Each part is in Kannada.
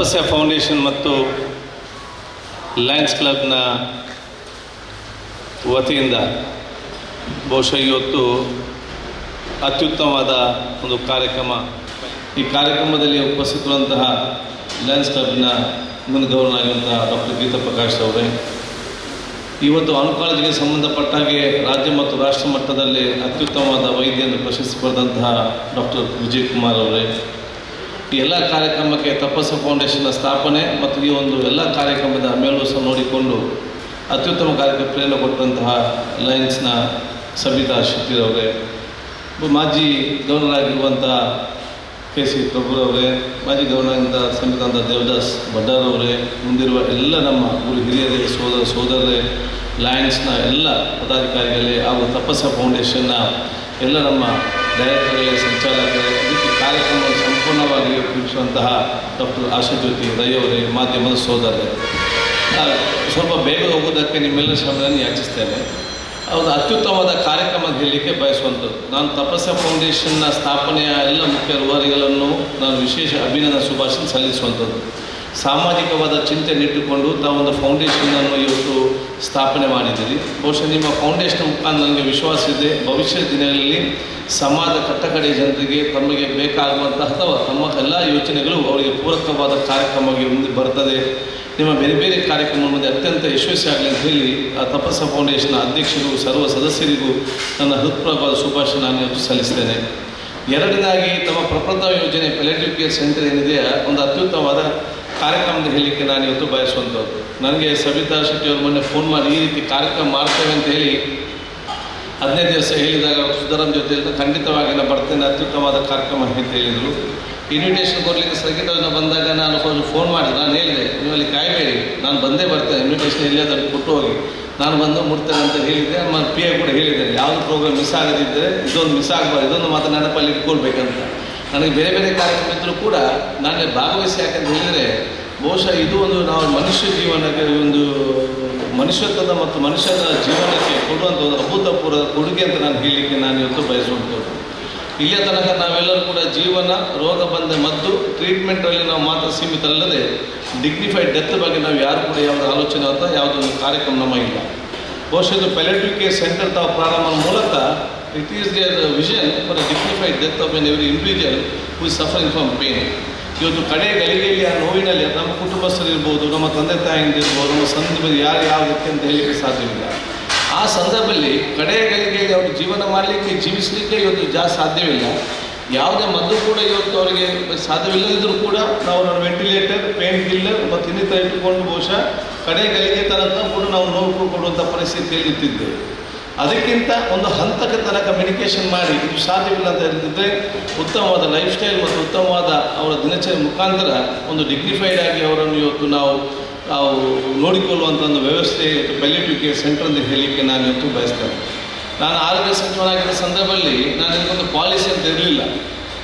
ತಪಸ್ಯ ಫೌಂಡೇಶನ್ ಮತ್ತು ಲಯನ್ಸ್ ಕ್ಲಬ್ನ ವತಿಯಿಂದ ಬಹುಶಃ ಇವತ್ತು ಅತ್ಯುತ್ತಮವಾದ ಒಂದು ಕಾರ್ಯಕ್ರಮ. ಈ ಕಾರ್ಯಕ್ರಮದಲ್ಲಿ ಉಪಸ್ಥಿತರುವಂತಹ ಲಯನ್ಸ್ ಕ್ಲಬ್ನ ಗೌರವನಾಗಿರುವಂತಹ ಡಾಕ್ಟರ್ ಗೀತಾ ಪ್ರಕಾಶ್ ಅವರೇ, ಇವತ್ತು ಆನ್ಕಾಲಜಿಗೆ ಸಂಬಂಧಪಟ್ಟ ಹಾಗೆ ರಾಜ್ಯ ಮತ್ತು ರಾಷ್ಟ್ರ ಮಟ್ಟದಲ್ಲಿ ಅತ್ಯುತ್ತಮವಾದ ವೈದ್ಯ ಎಂದು ಪ್ರಶಸ್ತಿ ಪಡೆದಂತಹ ಡಾಕ್ಟರ್ ವಿಜಯ್ ಕುಮಾರ್ ಅವರೇ, ಈ ಎಲ್ಲ ಕಾರ್ಯಕ್ರಮಕ್ಕೆ ತಪಸ್ಸು ಫೌಂಡೇಶನ್ನ ಸ್ಥಾಪನೆ ಮತ್ತು ಈ ಒಂದು ಎಲ್ಲ ಕಾರ್ಯಕ್ರಮದ ಮೇಲುಸ ನೋಡಿಕೊಂಡು ಅತ್ಯುತ್ತಮ ಕಾರ್ಯಕ್ಕೆ ಪ್ರೇರಣೆ ಕೊಟ್ಟಂತಹ ಲಯನ್ಸ್ನ ಸಬಿತಾ ಶೆಟ್ಟಿರವರೇ, ಮಾಜಿ ಗವರ್ನರಾಗಿರುವಂಥ KC ಪ್ರಭುರವರೇ, ಮಾಜಿ ಗವರ್ನರ್ ಸಂವಿಧಾನದ ದೇವದಾಸ್ ಭಡ್ಡಾರವರೇ, ಮುಂದಿರುವ ಎಲ್ಲ ನಮ್ಮ ಗುರು ಹಿರಿಯರೇ, ಸೋದರರೇ, ಲಯನ್ಸ್ನ ಎಲ್ಲ ಪದಾಧಿಕಾರಿಗಳೇ ಹಾಗೂ ತಪಸ್ಸು ಫೌಂಡೇಶನ್ನ ಎಲ್ಲ ನಮ್ಮ ಡೈರೆಕ್ಟರ್ಗಳೇ, ಸಂಚಾಲಕರೇ, ಇದಕ್ಕೆ ಕಾರ್ಯಕ್ರಮವನ್ನು ಸಂಪೂರ್ಣವಾಗಿ ತಿಳಿಸುವಂತಹ ಡಾಕ್ಟರ್ ಆಶಾಜ್ಯೋತಿ ರೈ ಅವರೇ, ಮಾಧ್ಯಮದ ಸೋದರರೇ, ಸ್ವಲ್ಪ ಬೇಗ ಹೋಗೋದಕ್ಕೆ ನಿಮ್ಮೆಲ್ಲ ಶ್ರಮವನ್ನು ಯಾಚಿಸ್ತೇನೆ. ಹೌದು, ಅತ್ಯುತ್ತಮವಾದ ಕಾರ್ಯಕ್ರಮ ಹೇಳಲಿಕ್ಕೆ ಬಯಸುವಂಥದ್ದು. ನಾನು ತಪಸ್ಸು ಫೌಂಡೇಶನ್ನ ಸ್ಥಾಪನೆಯ ಎಲ್ಲ ಮುಖ್ಯ ರೂವಾರಿಗಳನ್ನು ನಾನು ವಿಶೇಷ ಅಭಿನಂದನೆ ಶುಭಾಶಯ ಸಲ್ಲಿಸುವಂಥದ್ದು. ಸಾಮಾಜಿಕವಾದ ಚಿಂತನೆಯಿಟ್ಟುಕೊಂಡು ತಾವೊಂದು ಫೌಂಡೇಶನನ್ನು ಇವತ್ತು ಸ್ಥಾಪನೆ ಮಾಡಿದ್ದೀರಿ. ಬಹುಶಃ ನಿಮ್ಮ ಫೌಂಡೇಶನ್ ಮುಖಾಂತರ ನನಗೆ ವಿಶ್ವಾಸ ಇದೆ, ಭವಿಷ್ಯದ ದಿನಗಳಲ್ಲಿ ಸಮಾಜದ ಕಟ್ಟಕಡೆಯ ಜನರಿಗೆ ತಮಗೆ ಬೇಕಾಗುವಂಥ ಅಥವಾ ತಮ್ಮ ಎಲ್ಲ ಯೋಚನೆಗಳು ಅವರಿಗೆ ಪೂರಕವಾದ ಕಾರ್ಯಕ್ರಮವಾಗಿ ಮುಂದೆ ಬರ್ತದೆ. ನಿಮ್ಮ ಬೇರೆ ಬೇರೆ ಕಾರ್ಯಕ್ರಮ ಮುಂದೆ ಅತ್ಯಂತ ಯಶಸ್ವಿಯಾಗಲಿ ಅಂತ ಹೇಳಿ ಆ ತಪಸ್ಸು ಫೌಂಡೇಶನ್ನ ಅಧ್ಯಕ್ಷರಿಗೂ ಸರ್ವ ಸದಸ್ಯರಿಗೂ ನನ್ನ ಹೃತ್ಪೂರ್ವಕವಾದ ಶುಭಾಶಯ ನಾನು ಇವತ್ತು ಸಲ್ಲಿಸ್ತೇನೆ. ಎರಡನೇದಾಗಿ, ತಮ್ಮ ಪ್ರಪ್ರಥಮ ಯೋಜನೆ ಪ್ಯಾಲಿಯೇಟಿವ್ ಕೇರ್ ಸೆಂಟರ್ ಏನಿದೆ, ಒಂದು ಅತ್ಯುತ್ತಮವಾದ ಕಾರ್ಯಕ್ರಮದ ಹೇಳಲಿಕ್ಕೆ ನಾನು ಇವತ್ತು ಬಯಸುವಂಥದ್ದು. ನನಗೆ ಸಬಿತಾ ಶೆಟ್ಟಿಯವರು ಮೊನ್ನೆ ಫೋನ್ ಮಾಡಿ ಈ ರೀತಿ ಕಾರ್ಯಕ್ರಮ ಮಾಡ್ತೇವೆ ಅಂತ ಹೇಳಿ 15 ದಿವಸ ಹೇಳಿದಾಗ ಸುಧಾರನ್ ಜೊತೆ ಖಂಡಿತವಾಗಿ ನಾನು ಬರ್ತೇನೆ, ಅತ್ಯುತ್ತಮವಾದ ಕಾರ್ಯಕ್ರಮ ಅಂತ ಹೇಳಿದರು. ಇನ್ವಿಟೇಷನ್ ಕೊಡಲಿಕ್ಕೆ ಸಂಗೀತವನ್ನು ಬಂದಾಗ ನಾನು ಫೋನ್ ಮಾಡಿ ನಾನು ಹೇಳಿದೆ, ನೀವಲ್ಲಿ ಕಾಯಬೇಡಿ, ನಾನು ಬಂದೇ ಬರ್ತೇನೆ, ಇನ್ವಿಟೇಷನ್ ಎಲ್ಲಿ ಅದನ್ನು ಕೊಟ್ಟು ಹೋಗಿ ನಾನು ಬಂದು ಮುಡ್ತೇನೆ ಅಂತ ಹೇಳಿದ್ದೆ. ನಮ್ಮ PA ಕೂಡ ಹೇಳಿದ್ದೇನೆ, ಯಾವುದು ಪ್ರೋಗ್ರಾಮ್ ಮಿಸ್ ಆಗದಿದ್ದರೆ ಇದೊಂದು ಮಿಸ್ ಆಗಬಾರ್ದು, ಇದೊಂದು ಮಾತ್ರ ನೆನಪಲ್ಲಿ ಇಟ್ಕೊಳ್ಬೇಕಂತ. ನನಗೆ ಬೇರೆ ಬೇರೆ ಕಾರ್ಯಕ್ರಮ ಇದ್ದರೂ ಕೂಡ ನಾನು ಭಾಗವಹಿಸಿ, ಯಾಕಂತ ಹೇಳಿದರೆ ಬಹುಶಃ ಇದು ಒಂದು ನಾವು ಮನುಷ್ಯ ಜೀವನಕ್ಕೆ ಒಂದು ಮನುಷ್ಯತ್ವದ ಮತ್ತು ಮನುಷ್ಯನ ಜೀವನಕ್ಕೆ ಕೊಡುವಂಥ ಒಂದು ಅಭೂತಪೂರ್ವ ಕೊಡುಗೆ ಅಂತ ನಾನು ಹೇಳಲಿಕ್ಕೆ ನಾನು ಇವತ್ತು ಬಯಸುವಂಥದ್ದು. ಇಲ್ಲಿಯ ತನಕ ನಾವೆಲ್ಲರೂ ಕೂಡ ಜೀವನ, ರೋಗ ಬಂದ ಮದ್ದು, ಟ್ರೀಟ್ಮೆಂಟಲ್ಲಿ ನಾವು ಮಾತ್ರ ಸೀಮಿತರಲ್ಲದೆ ಡಿಗ್ನಿಫೈಡ್ ಡೆತ್ ಬಗ್ಗೆ ನಾವು ಯಾರು ಕೂಡ ಯಾವುದೇ ಆಲೋಚನೆ ಅಥವಾ ಯಾವುದೊಂದು ಕಾರ್ಯಕ್ರಮ ನಮಗಿಲ್ಲ. ಬಹುಶಃ ಇದು ಪ್ಯಾಲಿಯೇಟಿವ್ ಕೇರ್ ಸೆಂಟರ್ ತಾವು ಪ್ರಾರಂಭ ಮೂಲಕ it is there vision for a dignified death of an every individual who is suffering from pain. ಇವತ್ತು ಕಡೆ ಗಳಿಗೆಯಲ್ಲಿ ಆ ನೋವಿನಲ್ಲಿ ನಮ್ಮ ಕುಟುಂಬಸ್ಥರಿರ್ಬೋದು, ನಮ್ಮ ತಂದೆ ತಾಯಿಗಳಿರ್ಬೋದು, ನಮ್ಮ ಸಂದರ್ಭದಲ್ಲಿ ಯಾರು ಯಾವುದಕ್ಕೆ ಅಂತ ಹೇಳಲಿಕ್ಕೆ ಸಾಧ್ಯವಿಲ್ಲ. ಆ ಸಂದರ್ಭದಲ್ಲಿ ಕಡೆ ಗಳಿಗೆಯಲ್ಲಿ ಅವರು ಜೀವನ ಮಾಡಲಿಕ್ಕೆ, ಜೀವಿಸಲಿಕ್ಕೆ ಇವತ್ತು ಸಾಧ್ಯವಿಲ್ಲ. ಯಾವುದೇ ಮದ್ದು ಕೂಡ ಇವತ್ತು ಅವರಿಗೆ ಸಾಧ್ಯವಿಲ್ಲದಿದ್ದರೂ ಕೂಡ ನಾವು ವೆಂಟಿಲೇಟರ್, ಪೇನ್ ಕಿಲ್ಲರ್ ಮತ್ತು ಇನ್ನಿತರ ಇಟ್ಟುಕೊಂಡು ಬಹುಶಃ ಕಡೆ ಗಳಿಗೆ ತನಕ ಕೂಡ ನಾವು ನೋವು ಕೊಡುವಂಥ ಪರಿಸ್ಥಿತಿಯಲ್ಲಿ ಇರ್ತಿದ್ದೇವೆ. ಅದಕ್ಕಿಂತ ಒಂದು ಹಂತಕ್ಕೆ ತನಕ ಮೆಡಿಕೇಷನ್ ಮಾಡಿ ಇದು ಸಾಧ್ಯವಿಲ್ಲ ಅಂತ ಹೇಳಿದ್ರೆ ಉತ್ತಮವಾದ ಲೈಫ್ ಸ್ಟೈಲ್ ಮತ್ತು ಉತ್ತಮವಾದ ಅವರ ದಿನಚರಿ ಮುಖಾಂತರ ಒಂದು ಡಿಗ್ನಿಫೈಡ್ ಆಗಿ ಅವರನ್ನು ಇವತ್ತು ನಾವು ನೋಡಿಕೊಳ್ಳುವಂಥ ಒಂದು ವ್ಯವಸ್ಥೆ ಇವತ್ತು ಪ್ಯಾಲಿಯೇಟಿವ್ ಕೇರ್ ಸೆಂಟರ್ ಅಂತ ಹೇಳಲಿಕ್ಕೆ ನಾನು ಇವತ್ತು ಬಯಸ್ತೇನೆ. ನಾನು ಆರೋಗ್ಯ ಸಚಿವನಾಗಿದ್ದ ಸಂದರ್ಭದಲ್ಲಿ ನಾನು ಇದಕ್ಕೊಂದು ಪಾಲಿಸಿ ಅಂತ ಇರಲಿಲ್ಲ.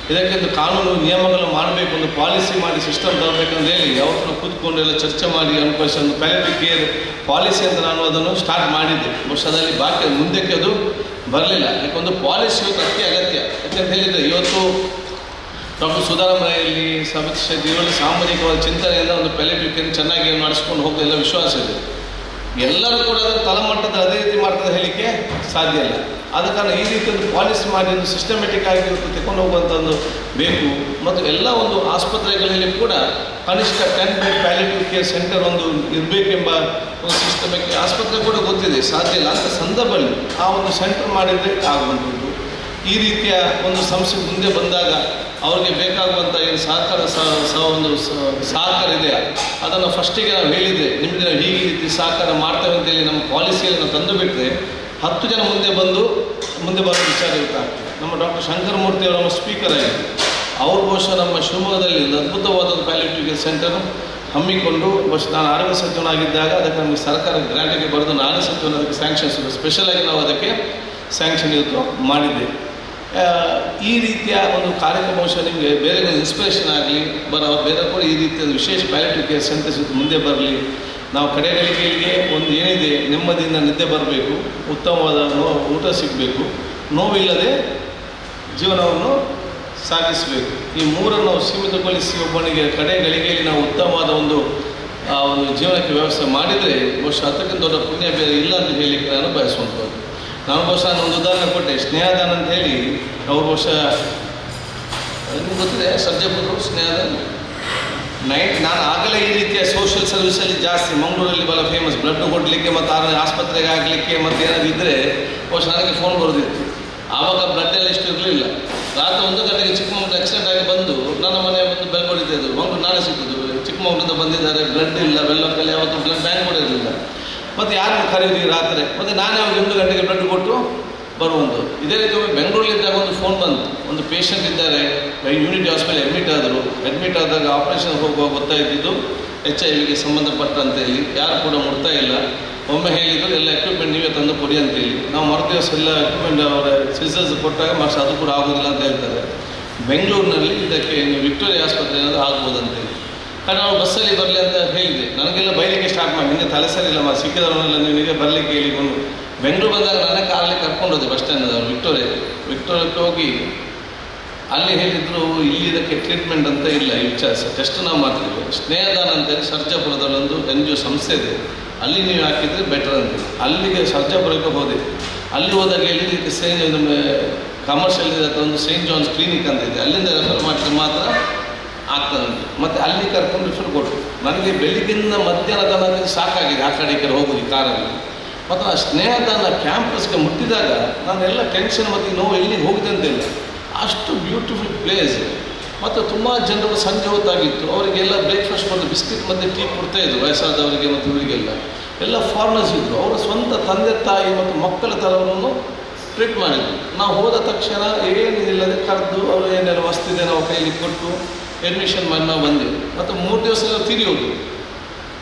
ಇದಕ್ಕೊಂದು ಕಾನೂನು ನಿಯಮಗಳು ಮಾಡಬೇಕು, ಒಂದು ಪಾಲಿಸಿ ಮಾಡಿ ಸಿಸ್ಟಮ್ ತರಬೇಕಂತ ಹೇಳಿ ಯಾವತ್ತೂ ಕೂತ್ಕೊಂಡು ಎಲ್ಲ ಚರ್ಚೆ ಮಾಡಿ ಅನುಕೂಲಿಸಿ ಒಂದು ಪ್ಯಾಲಿಯೇಟಿವ್ ಕೇರ್ ಪಾಲಿಸಿ ಅಂತ ನಾನು ಅದನ್ನು ಸ್ಟಾರ್ಟ್ ಮಾಡಿದ್ದೆ. ವರ್ಷದಲ್ಲಿ ಬಾಕಿ ಮುಂದಕ್ಕೆ ಅದು ಬರಲಿಲ್ಲ. ಯಾಕೊಂದು ಪಾಲಿಸಿ ಇವತ್ತು ಅತಿ ಅಗತ್ಯ. ಯಾಕಂತ ಹೇಳಿದರೆ ಇವತ್ತು ಡಾಕ್ಟರ್ ಸುಧಾರಾಮ್ ರೈಯಲ್ಲಿ, ಸಬಿತಾ ಶೆಟ್ಟಿ ಇವರಲ್ಲಿ ಸಾಮಾಜಿಕವಾದ ಚಿಂತನೆಯಿಂದ ಒಂದು ಪ್ಯಾಲಿಯೇಟಿವ್ ಕೇರ್ ಚೆನ್ನಾಗಿ ನಡೆಸ್ಕೊಂಡು ಹೋಗ್ತಾ ಎಲ್ಲ ವಿಶ್ವಾಸ ಇದೆ. ಎಲ್ಲರೂ ಕೂಡ ಅದನ್ನು ತಳಮಟ್ಟದ ಅದೇ ರೀತಿ ಮಾಡ್ತದೆ ಹೇಳಲಿಕ್ಕೆ ಸಾಧ್ಯ ಇಲ್ಲ. ಆದ ಕಾರಣ ಈ ರೀತಿ ಒಂದು ಪಾಲಿಸಿ ಮಾಡಿ ಒಂದು ಸಿಸ್ಟಮೆಟಿಕ್ ಆಗಿ ತಗೊಂಡು ಹೋಗುವಂಥ ಒಂದು ಬೇಕು. ಮತ್ತು ಎಲ್ಲ ಒಂದು ಆಸ್ಪತ್ರೆಗಳಲ್ಲಿ ಕೂಡ ಕನಿಷ್ಠ 10 ಬೆಡ್ ಪ್ಯಾಲಿಯೇಟಿವ್ ಕೇರ್ ಸೆಂಟರ್ ಒಂದು ಇರಬೇಕೆಂಬ ಒಂದು ಸಿಸ್ಟಮಕ್ಕೆ ಆಸ್ಪತ್ರೆ ಕೂಡ ಗೊತ್ತಿದೆ, ಸಾಧ್ಯ ಇಲ್ಲ ಅಂತ ಸಂದರ್ಭದಲ್ಲಿ ಆ ಒಂದು ಸೆಂಟರ್ ಮಾಡಿದರೆ ಆಗುವಂಥದ್ದು. ಈ ರೀತಿಯ ಒಂದು ಸಂಸ್ಥೆ ಮುಂದೆ ಬಂದಾಗ ಅವ್ರಿಗೆ ಬೇಕಾಗುವಂಥ ಏನು ಸಹಕಾರ ಇದೆ ಅದನ್ನು ಫಸ್ಟಿಗೆ ನಾವು ಹೇಳಿದರೆ ನಿಮಗೆ ನಾವು ಹೀಗೆ ರೀತಿ ಸಹಕಾರ ಮಾಡ್ತೇವೆ ಅಂತೇಳಿ ನಮ್ಮ ಪಾಲಿಸಿಯಲ್ಲಿ ನಾವು ತಂದು ಬಿಟ್ಟರೆ 10 ಜನ ಮುಂದೆ ಬರೋ ವಿಚಾರ ಇರ್ತಾರೆ. ನಮ್ಮ ಡಾಕ್ಟರ್ ಶಂಕರ್ ಮೂರ್ತಿ ಅವರು ನಮ್ಮ ಸ್ಪೀಕರ್ ಆಗಿದ್ದರು. ಅವರು ಬಹುಶಃ ನಮ್ಮ ಶಿವಮೊಗ್ಗದಲ್ಲಿ ಒಂದು ಅದ್ಭುತವಾದ ಒಂದು ಪ್ಯಾಲಿಯೇಟಿವ್ ಕೇರ್ ಸೆಂಟರ್ ಹಮ್ಮಿಕೊಂಡು ಬಹುಶಃ ನಾನು ಆರೋಗ್ಯ ಸಚಿವನಾಗಿದ್ದಾಗ ಅದಕ್ಕೆ ನಮಗೆ ಸರ್ಕಾರ ಗ್ರಾಂಟಿಗೆ ಬರೆದು ನಾನು ಸಚಿವನ ಅದಕ್ಕೆ ಸ್ಯಾಂಕ್ಷನ್ಸ್ ಸ್ಪೆಷಲಾಗಿ ನಾವು ಅದಕ್ಕೆ ಸ್ಯಾಂಕ್ಷನ್ ಇವತ್ತು ಮಾಡಿದ್ದೆ. ಈ ರೀತಿಯ ಒಂದು ಕಾರ್ಯಕ್ರಮ ಬಹುಶಃ ನಿಮಗೆ ಬೇರೆ ಇನ್ಸ್ಪಿರೇಷನ್ ಆಗಲಿ, ಬೇರೆ ಕೂಡ ಈ ರೀತಿಯ ವಿಶೇಷ ಪ್ಯಾಲಿಯೇಟಿವ್ ಕೇರ್ ಸೆಂಟರ್ಸ್ ಮುಂದೆ ಬರಲಿ. ನಾವು ಕಡೆಗಳಿಗೆ ಒಂದು ಏನಿದೆ ನೆಮ್ಮದಿಯಿಂದ ನಿದ್ದೆ ಬರಬೇಕು, ಉತ್ತಮವಾದ ಊಟ ಸಿಗಬೇಕು, ನೋವಿಲ್ಲದೆ ಜೀವನವನ್ನು ಸಾಗಿಸಬೇಕು. ಈ ಮೂರನ್ನು ನಾವು ಸೀಮಿತಗೊಳಿಸಿ ಒಬ್ಬನಿಗೆ ಕಡೆ ಗಳಿಗೆಯಲ್ಲಿ ನಾವು ಉತ್ತಮವಾದ ಒಂದು ಜೀವನಕ್ಕೆ ವ್ಯವಸ್ಥೆ ಮಾಡಿದರೆ ಬಹುಶಃ ಅದಕ್ಕಿಂತ ದೊಡ್ಡ ಪುಣ್ಯ ಬೇರೆ ಇಲ್ಲ ಅಂತ ಹೇಳಲಿಕ್ಕೆ ನಾನು ಬಯಸುವಂಥದ್ದು. ನಾನು ಬಹುಶಃ ಒಂದು ಉದಾಹರಣೆ ಕೊಟ್ಟೆ, ಸ್ನೇಹದಾನ ಅಂತ ಹೇಳಿ. ಅವರು ಬಹುಶಃ ನಿಮ್ಗೆ ಗೊತ್ತಿದೆ ಸರ್ಜಾಪುರರು ಸ್ನೇಹದಾನ ನಾನು ಆಗಲೇ ಈ ರೀತಿಯ ಸೋಷಿಯಲ್ ಸರ್ವಿಸಲ್ಲಿ ಜಾಸ್ತಿ ಮಂಗಳೂರಲ್ಲಿ ಬಹಳ ಫೇಮಸ್. ಬ್ಲಡ್ ಕೊಡಲಿಕ್ಕೆ ಮತ್ತು ಆಸ್ಪತ್ರೆಗೆ ಆಗಲಿಕ್ಕೆ ಮತ್ತು ಏನಾದರೂ ಇದ್ದರೆ ಬಹುಶಃ ನನಗೆ ಫೋನ್ ಬರೋದಿತ್ತು. ಆವಾಗ ಬ್ಲಡ್ ಎಲ್ಲ ಇಷ್ಟು ಇರಲಿಲ್ಲ. ರಾತ್ರಿ 1 ಗಂಟೆಗೆ ಚಿಕ್ಕಮಗಳೂರು ಆಕ್ಸಿಡೆಂಟ್ ಆಗಿ ಬಂದು ನನ್ನ ಮನೆ ಬಂದು ಬೆಲ್ ಹೊಡಿತಾಯಿದ್ರು. ಮಂಗಳೂರು ನಾಳೆ ಸಿಕ್ಕಿದ್ದು, ಚಿಕ್ಕಮಗಳೂರಿಂದ ಬಂದಿದ್ದಾರೆ, ಬ್ಲಡ್ ಇಲ್ಲ, ಬೆಲ್ಲಕ್ಕಲ್ಲಿ ಯಾವತ್ತು ಬ್ಲಡ್ ಬ್ಯಾಂಕ್ ಕೂಡ ಇರಲಿಲ್ಲ. ಮತ್ತು ಯಾರನ್ನು ಕರೀತೀವಿ ರಾತ್ರಿ, ಮತ್ತು ನಾನೇ ಅವ್ರಿಗೆ 1 ಗಂಟೆಗೆ ಬ್ಲಡ್ ಕೊಟ್ಟು ಬರುವುದು. ಇದೇ ರೀತಿ ಬೆಂಗಳೂರಲ್ಲಿದ್ದಾಗ ಒಂದು ಫೋನ್ ಬಂತು, ಒಂದು ಪೇಷಂಟ್ ಇದ್ದಾರೆ ಯೂನಿಟಿ ಹಾಸ್ಪಿಟಲ್ ಅಡ್ಮಿಟ್ ಆದಾಗ ಆಪರೇಷನ್ ಹೋಗುವಾಗ ಗೊತ್ತಾಯಿದ್ದು HIV ಸಂಬಂಧಪಟ್ಟಂತೇಳಿ ಯಾರು ಕೂಡ ಮುಡ್ತಾ ಇಲ್ಲ. ಒಮ್ಮೆ ಹೇಳಿದ್ರು ಎಲ್ಲ ಎಕ್ವಿಪ್ಮೆಂಟ್ ನೀವೇ ತಂದು ಕೊಡಿ ಅಂತೇಳಿ. ನಾವು ಮರುದಿವಸ ಎಲ್ಲ ಎಕ್ವಿಪ್ಮೆಂಟ್ ಅವರ ಸಿಸರ್ಸ್ ಕೊಟ್ಟಾಗ ಮಾರ್ಕ್ಸ್ ಅದು ಕೂಡ ಆಗೋದಿಲ್ಲ ಅಂತ ಹೇಳ್ತಾರೆ. ಬೆಂಗಳೂರಿನಲ್ಲಿ ಇದಕ್ಕೆ ನೀವು ವಿಕ್ಟೋರಿಯಾ ಆಸ್ಪತ್ರೆ ಏನಾದರೂ ಆಗ್ಬೋದು ಅಂತೇಳಿ. ಕಾರಣ ನಾವು ಬಸ್ಸಲ್ಲಿ ಬರಲಿ ಅಂತ ಹೇಳಿದೆ. ನನಗೆಲ್ಲ ಬೈಲಿಕ್ಕೆ ಸ್ಟಾರ್ಟ್ ಮಾಡಿ, ನಿಮಗೆ ತಲೆ ಸರಿ ಇಲ್ಲ ಸಿಕ್ಕಿದವರನ್ನೆಲ್ಲ ನಿಮಗೆ ಬರಲಿಕ್ಕೆ ಹೇಳಿಕೊಂಡು ಬೆಂಗಳೂರು ಬಂದಾಗ ನನ್ನ ಕಾರಲ್ಲಿ ಕರ್ಕೊಂಡೋದೆ ಬಸ್ ಸ್ಟ್ಯಾಂಡದವರು ವಿಕ್ಟೋರಿಯಾಕ್ಕೆ ಹೋಗಿ ಅಲ್ಲಿ ಹೇಳಿದ್ರು ಇಲ್ಲಿ ಇದಕ್ಕೆ ಟ್ರೀಟ್ಮೆಂಟ್ ಅಂತ ಇಲ್ಲ, ಟೆಸ್ಟ್ ನಾವು ಮಾಡ್ತೀವಿ. ಸ್ನೇಹದಾನ ಅಂತೇಳಿ ಸರ್ಜಾಪುರದಲ್ಲೊಂದು NGO ಸಂಸ್ಥೆ ಇದೆ, ಅಲ್ಲಿ ನೀವು ಹಾಕಿದರೆ ಬೆಟರ್ ಅಂತೇಳಿ ಅಲ್ಲಿಗೆ ಸರ್ಜಾಪುರಕ್ಕೆ ಹೋದೆ. ಅಲ್ಲಿ ಹೋದಾಗ ಹೇಳಿದ್ದಕ್ಕೆ ಕಮರ್ಷಿಯಲ್ ಒಂದು ಸೈಂಟ್ ಜಾನ್ಸ್ ಕ್ಲಿನಿಕ್ ಅಂತ ಇದೆ, ಅಲ್ಲಿಂದ ರೆಫರ್ ಮಾಡಿದ್ರೆ ಮಾತ್ರ ಆಗ್ತದಂತೆ. ಮತ್ತು ಅಲ್ಲಿ ಕರ್ಕೊಂಡು ರಿಫರ್ ಕೊಟ್ಟು ನನಗೆ ಬೆಳಿಗ್ಗಿಂದ ಮಧ್ಯಾಹ್ನ ತನಕ ಸಾಕಾಗಿದೆ ಆ ಕಡೆ ಈ ಕಡೆ ಹೋಗೋದು ಈ ಕಾರಲ್ಲಿ. ಮತ್ತು ಆ ಸ್ನೇಹದಾನ ಕ್ಯಾಂಪಸ್ಗೆ ಮುಟ್ಟಿದಾಗ ನಾನೆಲ್ಲ ಟೆನ್ಷನ್ ಮತ್ತು ನೋವು ಎಲ್ಲಿಗೆ ಹೋಗಿದೆ ಅಂತಿಲ್ಲ, ಅಷ್ಟು ಬ್ಯೂಟಿಫುಲ್ ಪ್ಲೇಸ್. ಮತ್ತು ತುಂಬ ಜನರು ಸಂಜೆ ಹೊತ್ತಾಗಿತ್ತು, ಅವರಿಗೆಲ್ಲ ಬ್ರೇಕ್ಫಾಸ್ಟ್ ಮತ್ತು ಬಿಸ್ಕಿಟ್ ಮತ್ತು ಟೀ ಕೊಡ್ತಾಯಿದ್ರು ವಯಸ್ಸಾದವರಿಗೆ ಮತ್ತು ಇವರಿಗೆಲ್ಲ. ಎಲ್ಲ ಫಾರಿನರ್ಸ್ ಇದ್ದರು, ಅವರ ಸ್ವಂತ ತಂದೆ ತಾಯಿ ಮತ್ತು ಮಕ್ಕಳ ಥರವನ್ನು ಟ್ರೀಟ್ ಮಾಡಿದ್ರು. ನಾವು ಹೋದ ತಕ್ಷಣ ಏನಿಲ್ಲದೆ ಕರೆದು ಅವರು ಏನೆಲ್ಲ ವಸ್ತಿದೆ ನಾವು ಕೈಲಿ ಕೊಟ್ಟು ಅಡ್ಮಿಷನ್ ಮಾಡಿ ನಾವು ಬಂದೆವು. ಮತ್ತು 3 ದಿವಸ ತಿರಿಯೋದು,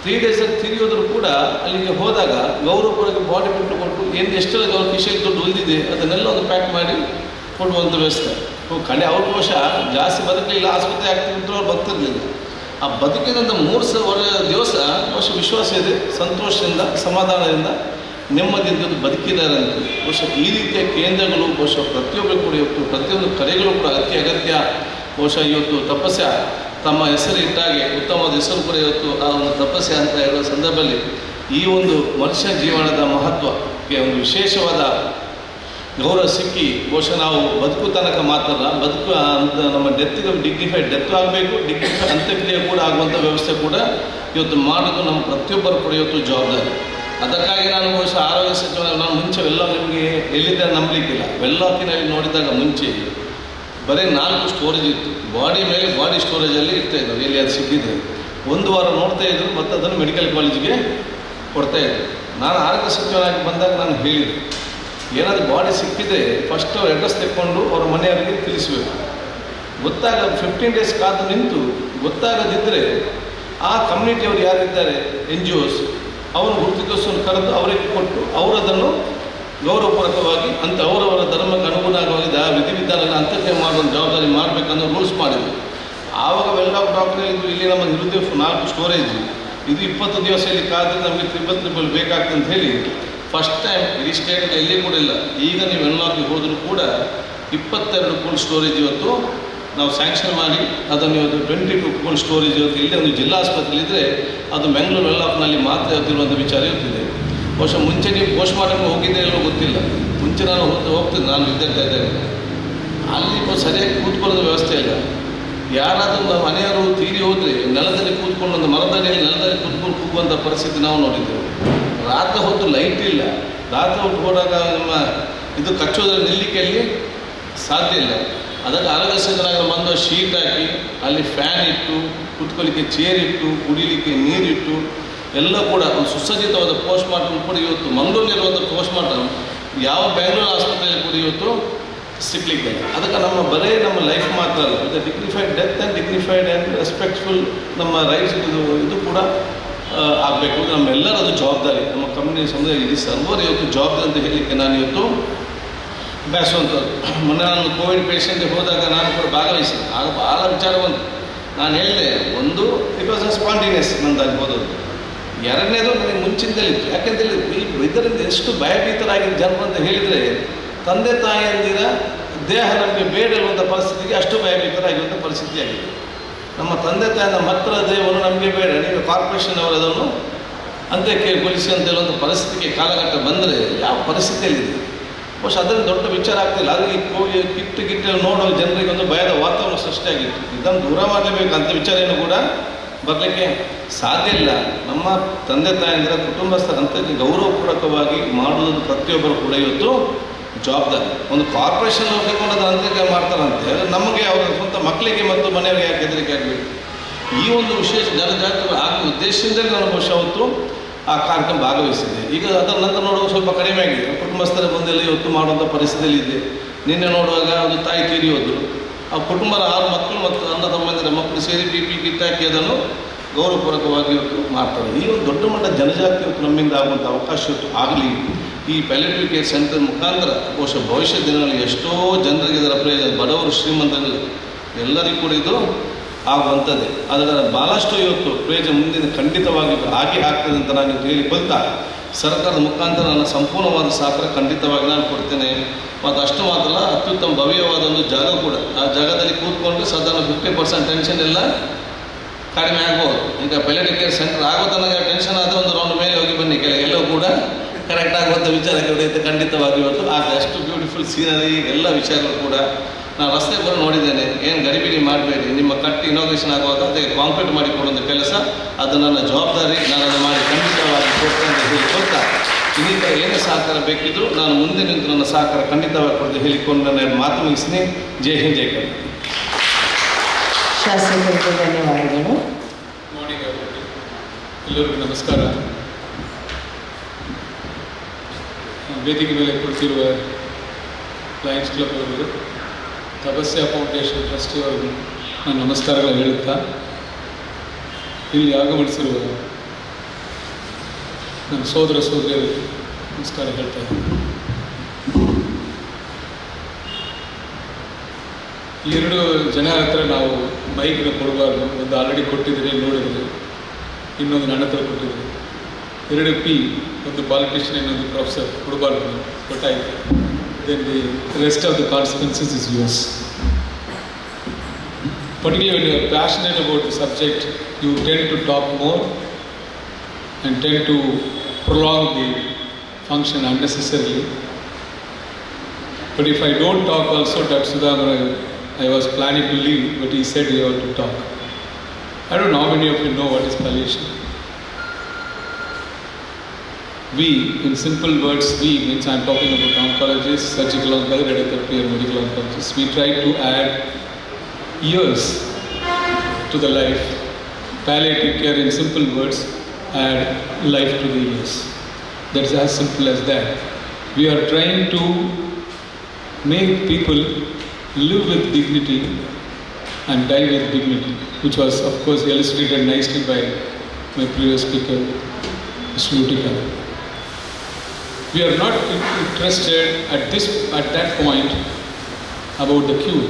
3 ಡೇಸಲ್ಲಿ ತಿರಿಯೋದ್ರು ಕೂಡ ಅಲ್ಲಿಗೆ ಹೋದಾಗ ಗೌರವಪುರಕ್ಕೆ ಬಾಡಿ ಬಿಟ್ಟು ಕೊಟ್ಟು ಎಷ್ಟೆಲ್ಲ ಅವ್ರ ಕಿಶೆಗೆ ದುಡ್ಡು ಉಳಿದಿದೆ ಅದನ್ನೆಲ್ಲ ಒಂದು ಪ್ಯಾಕ್ ಮಾಡಿ ಕೊಡುವಂಥ ವ್ಯವಸ್ಥೆ. ಕಡೆ ಅವ್ರ ಬಹುಶಃ ಜಾಸ್ತಿ ಬದುಕಲಿಲ್ಲ, ಆಸ್ಪತ್ರೆ ಆಗ್ತಿದ್ರು ಅವ್ರು ಬದುಕಿರಲಿಲ್ಲ. ಆ ಬದುಕಿದಂಥ 3 ದಿವಸ ಬಹುಶಃ ವಿಶ್ವಾಸ ಇದೆ, ಸಂತೋಷದಿಂದ ಸಮಾಧಾನದಿಂದ ನೆಮ್ಮದಿಯಿಂದ ಬದುಕಿದ್ದಾರೆ ಅಂತ. ಬಹುಶಃ ಈ ರೀತಿಯ ಕೇಂದ್ರಗಳು ಬಹುಶಃ ಪ್ರತಿಯೊಬ್ಬರು ಕೂಡ ಇವತ್ತು ಪ್ರತಿಯೊಂದು ಕರೆಗಳು ಕೂಡ ಅಗತ್ಯ. ಬಹುಶಃ ಇವತ್ತು ತಪಸ್ಯ ತಮ್ಮ ಹೆಸರು ಇಟ್ಟಾಗೆ ಉತ್ತಮವಾದ ಹೆಸರು ಕೂಡ ಇವತ್ತು ಆ ಒಂದು ತಪಸ್ಯ ಅಂತ ಹೇಳುವ ಸಂದರ್ಭದಲ್ಲಿ ಈ ಒಂದು ಮನುಷ್ಯ ಜೀವನದ ಮಹತ್ವಕ್ಕೆ ಒಂದು ವಿಶೇಷವಾದ ಗೌರವ ಸಿಕ್ಕಿ ಬಹುಶಃ ನಾವು ಬದುಕು ತನಕ ಮಾತ್ರ ಬದುಕು ಅಂತ ನಮ್ಮ ಡೆತ್ಗೆ ಡಿಗ್ನಿಫೈಡ್ ಡೆತ್ ಆಗಬೇಕು, ಡಿಗ್ನಿಫೈಡ್ ಅಂತ್ಯಕ್ರಿಯೆ ಕೂಡ ಆಗುವಂಥ ವ್ಯವಸ್ಥೆ ಕೂಡ ಇವತ್ತು ಮಾಡೋದು ನಮ್ಮ ಪ್ರತಿಯೊಬ್ಬರು ಕೂಡ ಇವತ್ತು ಜವಾಬ್ದಾರಿ. ಅದಕ್ಕಾಗಿ ನಾನು ಬಹುಶಃ ಆರೋಗ್ಯ ಸಚಿವ ನಾನು ಮುಂಚೆ ನಿಮಗೆ ಎಲ್ಲಿದ್ದರೆ ನಂಬಲಿಕ್ಕಿಲ್ಲ. ವೆಲ್ಲಾಕಿನಲ್ಲಿ ನೋಡಿದಾಗ ಮುಂಚೆ ಬರೀ 4 ಸ್ಟೋರೇಜ್ ಇತ್ತು, ಬಾಡಿ ಮೇಲೆ ಬಾಡಿ ಸ್ಟೋರೇಜಲ್ಲಿ ಇರ್ತಾಯಿದ್ರು. ಎಲ್ಲಿ ಅದು ಸಿಕ್ಕಿದ್ರೆ 1 ವಾರ ನೋಡ್ತಾಯಿದ್ರು ಮತ್ತು ಅದನ್ನು ಮೆಡಿಕಲ್ ಕಾಲೇಜಿಗೆ ಕೊಡ್ತಾಯಿದ್ರು. ನಾನು ಆರೋಗ್ಯ ಸಚಿವನಾಗಿ ಬಂದಾಗ ನಾನು ಹೇಳಿದೆ, ಏನಾದರೂ ಬಾಡಿ ಸಿಕ್ಕಿದರೆ ಫಸ್ಟ್ ಅವ್ರ ಅಡ್ರೆಸ್ ತೆಕ್ಕೊಂಡು ಅವ್ರ ಮನೆಯವರಿಗೆ ತಿಳಿಸಬೇಕು. 15 ಡೇಸ್ ಕಾದು ನಿಂತು ಗೊತ್ತಾಗದಿದ್ದರೆ ಆ ಕಮ್ಯುನಿಟಿಯವರು ಯಾರಿದ್ದಾರೆ NGOs ಅವರು ಗುರುತಿಸೋನು ಕರೆದು ಅವರಿಗೆ ಕೊಟ್ಟು ಅವರದನ್ನು ಗೌರವಪೂರ್ವಕವಾಗಿ ಅಂತ ಅವರವರ ಧರ್ಮಕ್ಕೆ ಅನುಗುಣವಾಗಿ ವಿಧಿವಿಧಾನಗಳ ಅಂತ್ಯಕ್ರಿಯೆ ಮಾಡುವ ಜವಾಬ್ದಾರಿ ಮಾಡಬೇಕನ್ನೋ ರೂಲ್ಸ್ ಮಾಡಿದ್ರು. ಆವಾಗ ವೆಲ್ಲಾಕ್ ಡಾಕ್ಟರ್ ಹೇಳಿದ್ರು, ಇಲ್ಲಿ ನಮ್ಮ ಇರುವುದೇ 4 ಸ್ಟೋರೇಜ್, ಇದು 20 ದಿವಸ ಇಲ್ಲಿ ಕಾದರೆ ನಮಗೆ ಟ್ರಿಬಲ್ ಬೇಕಾಗ್ತದೆ ಅಂತ ಹೇಳಿ ಫಸ್ಟ್ ಟೈಮ್ ಇಡೀ ಸ್ಟೇಟಲ್ಲಿ ಎಲ್ಲಿ ಕೂಡ ಇಲ್ಲ. ಈಗ ನೀವು ವೆಲ್ಲಾಕ್ಗೆ ಹೋದರೂ ಕೂಡ 22 ಕೋಲ್ಡ್ ಸ್ಟೋರೇಜ್ ಇವತ್ತು ನಾವು ಸ್ಯಾಂಕ್ಷನ್ ಮಾಡಿ ಅದನ್ನು ಇವತ್ತು 22 ಕೋಲ್ಡ್ ಸ್ಟೋರೇಜ್ ಇವತ್ತು ಇಲ್ಲೇ ಒಂದು ಜಿಲ್ಲಾ ಆಸ್ಪತ್ರೆ ಇದ್ದರೆ ಅದು ಬೆಂಗಳೂರು ವೆಲ್ಲಾಕ್ನಲ್ಲಿ ಮಾತ್ರ ಇರುವಂಥ ವಿಚಾರ ಇರ್ತಿದೆ. ಬಹುಶಃ ಮುಂಚೆ ನೀವು ಪೋಸ್ಟ್ ಮಾರ್ಟಮ್ಗೆ ಹೋಗಿದ್ದೆ ಎಲ್ಲೋ ಗೊತ್ತಿಲ್ಲ. ಮುಂಚೆ ನಾನು ಹೋಗ್ತಿದ್ದೆ, ನಾನು ವಿದ್ಯಾರ್ಥಿ ಇದ್ದಾಗ ಅಲ್ಲಿ ಸರಿಯಾಗಿ ಕೂತ್ಕೊಳ್ಳೋದು ವ್ಯವಸ್ಥೆ ಇಲ್ಲ. ಯಾರಾದರೂ ನಮ್ಮ ಮನೆಯವರು ತೀರಿ ಹೋದರೆ ನೆಲದಲ್ಲಿ ಕೂತ್ಕೊಂಡು ಒಂದು ಮರದಡಿಯಲ್ಲಿ ನೆಲದಲ್ಲಿ ಕೂತ್ಕೊಂಡು ಕೂಗುವಂಥ ಪರಿಸ್ಥಿತಿ ನಾವು ನೋಡಿದ್ದೆವು. ರಾತ್ರಿ ಹೊತ್ತು ಲೈಟ್ ಇಲ್ಲ, ರಾತ್ರಿ ಹೊತ್ತು ಹೋದಾಗ ನಮ್ಮ ಇದು ಕಚ್ಚೋದ್ರಲ್ಲಿ ನಿಲ್ಲಿಕೆಯಲ್ಲಿ ಸಾಧ್ಯ ಇಲ್ಲ. ಅದಕ್ಕೆ ಆರೋಗ್ಯ ಸಚಿವರಾಗಿ ಬಂದು ಶೀಟ್ ಹಾಕಿ ಅಲ್ಲಿ ಫ್ಯಾನ್ ಇಟ್ಟು ಕೂತ್ಕೊಳ್ಳಿಕ್ಕೆ ಚೇರ್ ಇಟ್ಟು ಕುಡಿಲಿಕ್ಕೆ ನೀರಿಟ್ಟು ಎಲ್ಲ ಕೂಡ ಒಂದು ಸುಸಜ್ಜಿತವಾದ ಪೋಸ್ಟ್ ಮಾರ್ಟಮ್ ಕೂಡ ಇವತ್ತು ಮಂಗಳೂರಿನಲ್ಲಿರುವಂಥ ಪೋಸ್ಟ್ ಮಾರ್ಟಮ್ ಯಾವ ಬೆಂಗಳೂರು ಆಸ್ಪತ್ರೆಯಲ್ಲಿ ಕೂಡ ಇವತ್ತು ಸಿಗ್ಲಿಕ್ಕೆ. ಅದಕ್ಕೆ ನಮ್ಮ ಲೈಫ್ ಮಾತ್ರ ಅಲ್ಲ, ಇದು dignified death and dignified and respectful ನಮ್ಮ ರೈಟ್ಸ್ ಇದು ಕೂಡ ಆಗಬೇಕು. ನಮ್ಮೆಲ್ಲರ ಅದು ಜವಾಬ್ದಾರಿ, ನಮ್ಮ ಕಮ್ಯುನಿಟಿ ಸಮುದಾಯ ಇದು ಸರ್ವರ್ ಇವತ್ತು ಜವಾಬ್ದಾರಿ ಅಂತ ಹೇಳಲಿಕ್ಕೆ ನಾನು ಇವತ್ತು ಬಯಸುವಂಥದ್ದು. ಮೊನ್ನೆ ನಾನು ಕೋವಿಡ್ ಪೇಷೆಂಟ್ಗೆ ಹೋದಾಗ ನಾನು ಕೂಡ ಭಾಗವಹಿಸಿದೆ. ಆಗ ಭಾಳ ವಿಚಾರ ಬಂತು. ನಾನು ಹೇಳಿದೆ, ಒಂದು ಇಟ್ ವಾಸ್ ಅ ಸ್ಪಾಂಟೇನಿಯಸ್ ನಂದಾಗಿ ಹೋದದ್ದು. ಎರಡನೇದು ನನಗೆ ಮುಂಚಿನದಲ್ಲಿತ್ತು. ಯಾಕೆಂತೇಳಿ ಇದರಿಂದ ಎಷ್ಟು ಭಯಭೀತರಾಗಿದ್ದ ಜನರು ಅಂತ ಹೇಳಿದರೆ ತಂದೆ ತಾಯಿಯಂದಿರ ದೇಹ ನಮಗೆ ಬೇಡ ಇರುವಂಥ ಪರಿಸ್ಥಿತಿಗೆ ಅಷ್ಟು ಭಯಭೀತರಾಗಿರುವಂಥ ಪರಿಸ್ಥಿತಿ ಆಗಿದೆ. ನಮ್ಮ ತಂದೆ ತಾಯಿ ನಮ್ಮ ಹತ್ತಿರ ದೇವರು ನಮಗೆ ಬೇಡ, ನೀವು ಕಾರ್ಪೊರೇಷನ್ ಅವರು ಅದನ್ನು ಅಂತ್ಯಕ್ರಿಯೆಗೊಳಿಸಿ ಅಂತ ಹೇಳುವಂಥ ಪರಿಸ್ಥಿತಿಗೆ ಕಾಲಘಟ್ಟ ಬಂದರೆ ಯಾವ ಪರಿಸ್ಥಿತಿಯಲ್ಲಿದೆ? ಬಹುಶಃ ಅದರಿಂದ ದೊಡ್ಡ ವಿಚಾರ ಆಗ್ತಿಲ್ಲ. ಅದು ಈ ಕಿಟ್ಟು ನೋಡೋ ಜನರಿಗೆ ಒಂದು ಭಯದ ವಾತಾವರಣ ಸೃಷ್ಟಿಯಾಗಿತ್ತು. ಇದನ್ನು ದೂರ ಮಾಡಲೇಬೇಕು ಅಂತ ವಿಚಾರ ಏನು ಕೂಡ ಬರಲಿಕ್ಕೆ ಸಾಧ್ಯ ಇಲ್ಲ. ನಮ್ಮ ತಂದೆ ತಾಯಂದಿರ ಕುಟುಂಬಸ್ಥರ ಅಂತ್ಯಕ್ಕೆ ಗೌರವಪೂರ್ವಕವಾಗಿ ಮಾಡುವುದು ಪ್ರತಿಯೊಬ್ಬರು ಕೂಡ ಇವತ್ತು ಜವಾಬ್ದಾರಿ. ಒಂದು ಕಾರ್ಪೊರೇಷನ್ ಹೋಗಿಕೊಂಡು ಅದರ ಅಂತ್ಯಕ್ರಿಯೆ ಮಾಡ್ತಾರಂತೆ, ಅದು ನಮಗೆ ಅವರ ಸ್ವಂತ ಮಕ್ಕಳಿಗೆ ಮತ್ತು ಮನೆಯವರಿಗೆ ಯಾಕೆ ಹೆದರಿಕೆ ಆಗಬೇಕು? ಈ ಒಂದು ವಿಶೇಷ ಜನಜಾಗೃತಿ ಆಗುವ ಉದ್ದೇಶದಿಂದಲೇ ನಾನು ಬಹುಶಃ ಅವತ್ತು ಆ ಕಾರ್ಯಕ್ರಮ ಭಾಗವಹಿಸಿದೆ. ಈಗ ಅದರ ನಂತರ ನೋಡುವಾಗ ಸ್ವಲ್ಪ ಕಡಿಮೆ ಆಗಿದೆ. ಕುಟುಂಬಸ್ಥರ ಬಂದೆಲ್ಲ ಇವತ್ತು ಮಾಡುವಂಥ ಪರಿಸ್ಥಿತಿಯಲ್ಲಿ ಇದೆ. ನಿನ್ನೆ ನೋಡುವಾಗ ಒಂದು ತಾಯಿ ತೀರಿ ಹೋದರು. ಆ ಕುಟುಂಬದ 6 ಮಕ್ಕಳು ಮತ್ತು ಅಣ್ಣ ತಮ್ಮಂದಿರ ಮಕ್ಕಳು ಸೇರಿ PP ಕಿಟ್ ಹಾಕಿ ಅದನ್ನು ಗೌರವಪೂರ್ವಕವಾಗಿ ಇವತ್ತು ಮಾಡ್ತಾರೆ. ಈ ಒಂದು ದೊಡ್ಡ ಮಟ್ಟದ ಜನಜಾಗೃತಿ ಇವತ್ತು ನಮ್ಮಿಂದ ಆಗುವಂಥ ಅವಕಾಶ ಇವತ್ತು ಆಗಲಿ. ಈ ಪ್ಯಾಲಿಯೇಟಿವ್ ಕೇರ್ ಸೆಂಟರ್ ಮುಖಾಂತರ ಬಹುಶಃ ಭವಿಷ್ಯ ದಿನಗಳಲ್ಲಿ ಎಷ್ಟೋ ಜನರಿಗೆ ಇದರ ಪ್ರಯೋಜನ, ಬಡವರು ಶ್ರೀಮಂತರಿಲ್ಲ ಎಲ್ಲರಿಗೂ ಕೂಡ ಇದು ಆಗುವಂಥದ್ದೇ. ಅದರ ಭಾಳಷ್ಟು ಇವತ್ತು ಪ್ರಯೋಜನ ಮುಂದಿನ ಖಂಡಿತವಾಗಿ ಆಗಿ ಆಗ್ತದೆ ಅಂತ ನಾನು ಹೇಳಿಕೊಳ್ತಾ, ಸರ್ಕಾರದ ಮುಖಾಂತರ ನನ್ನ ಸಂಪೂರ್ಣವಾದ ಸಹಕಾರ ಖಂಡಿತವಾಗಿ ನಾನು ಕೊಡ್ತೇನೆ. ಮತ್ತು ಅಷ್ಟು ಮಾತ್ರ ಅಲ್ಲ, ಅತ್ಯುತ್ತಮ ಭವ್ಯವಾದ ಒಂದು ಜಾಗ ಕೂಡ, ಆ ಜಾಗದಲ್ಲಿ ಕೂತ್ಕೊಂಡು ಸಾಧಾರಣ 50% ಟೆನ್ಷನ್ ಎಲ್ಲ ಕಡಿಮೆ ಆಗ್ಬೋದು. ಈಗ ಪ್ಯಾಲಿಯೇಟಿವ್ ಕೇರ್ ಸೆಂಟರ್ ಆಗೋ ತನಕ ಟೆನ್ಷನ್ ಆದರೆ ಒಂದು ರೌಂಡ್ ಮೇಲೆ ಹೋಗಿ ಬನ್ನಿ, ಎಲ್ಲವೂ ಕೂಡ ಕರೆಕ್ಟ್ ಆಗುವಂಥ ವಿಚಾರಕ್ಕೆ ಹೊಡೆಯುತ್ತೆ ಖಂಡಿತವಾಗಿ ಇವತ್ತು. ಆದರೆ ಅಷ್ಟು ಬ್ಯೂಟಿಫುಲ್ ಸೀನರಿ ಎಲ್ಲ ವಿಷಯಗಳು ಕೂಡ ನಾನು ರಸ್ತೆ ಕೂಡ ನೋಡಿದ್ದೇನೆ. ಏನು ಗಡಿಬಿಡಿ ಮಾಡಬೇಡಿ, ನಿಮ್ಮ ಕಟ್ಟಿ ಇನಾಗ್ರೇಷನ್ ಆಗುವಾಗ ಅದಕ್ಕೆ ಕಾಂಕ್ರೀಟ್ ಮಾಡಿ ಕೊಡುವಂಥ ಕೆಲಸ ಅದು ನನ್ನ ಜವಾಬ್ದಾರಿ, ನಾನು ಅದು ಮಾಡಿ ಖಂಡಿತವಾಗಿ ಕೊಡ್ತೇನೆ ಅಂತ ಹೇಳಿಕೊಡ್ತಾ, ಇನ್ನಿತರ ಏನೇ ಸಹಕಾರ ಬೇಕಿದ್ರು ನಾನು ಮುಂದೆ ನಿಂತು ನನ್ನ ಸಹಕಾರ ಖಂಡಿತವಾಗಿ ಕೊಡದೆ ಹೇಳಿಕೊಂಡು ನನ್ನ ಮಾತು ಮುಗಿಸ್ತೀನಿ. ಜೈ ಹಿಂದ್, ಜೈ ಕರ್ನಾಟಕ. ಶಾಸಕರಿಗೆ ಧನ್ಯವಾದಗಳು. ಎಲ್ಲರಿಗೂ ನಮಸ್ಕಾರ. ವೇದಿಕೆ ಮೇಲೆ ಕುಳಿತಿರುವ ಲಯನ್ಸ್ ಕ್ಲಬ್ ಅವರಿಗೆ, ತಪಸ್ಯ ಫೌಂಡೇಶನ್ ಟ್ರಸ್ಟಿ ಅವರಿಗೆ ನಾನು ನಮಸ್ಕಾರಗಳು ಹೇಳುತ್ತಾ, ಇಲ್ಲಿ ಆಗಮಿಸಿರುವ ನನ್ನ ಸೋದರ ಸೋದರಿಯರಿಗೆ ನಮಸ್ಕಾರ ಹೇಳ್ತಾ ಇದ್ದೀನಿ. 2 ಜನ ಹತ್ರ ನಾವು ಮೈಕ್ನ ಕೊಡಬಾರ್ದು. ಒಂದು ಆಲ್ರೆಡಿ ಕೊಟ್ಟಿದ್ದೀರಿ, ನೋಡಿದ್ರಿ. ಇನ್ನೊಂದು ನನ್ನ ಹತ್ರ ಕೊಟ್ಟಿದ್ದೀರಿ. 2 P, ಒಂದು ಪಾಲಿಟಿಷಿಯನ್, ಇನ್ನೊಂದು ಪ್ರೊಫೆಸರ್ ಕೊಡಬಾರ್ದು, ಗೊತ್ತಾಯಿತು. Then the rest of the consequences is yours. Particularly when you are passionate about the subject, you tend to talk more and tend to prolong the function unnecessarily. But if I don't talk also, Dr. Sudhamara, I was planning to leave, but he said you have to talk. I don't know how many of you know what is palliation. We, in simple words, we means I am talking about oncologists, surgical oncologists, radiotherapy and medical oncologists. We try to add years to the life. Palliative care, in simple words, add life to the years. That's as simple as that. We are trying to make people live with dignity and die with dignity, which was of course illustrated nicely by my previous speaker, Mr. Utika. We are not interested at that point about the cure.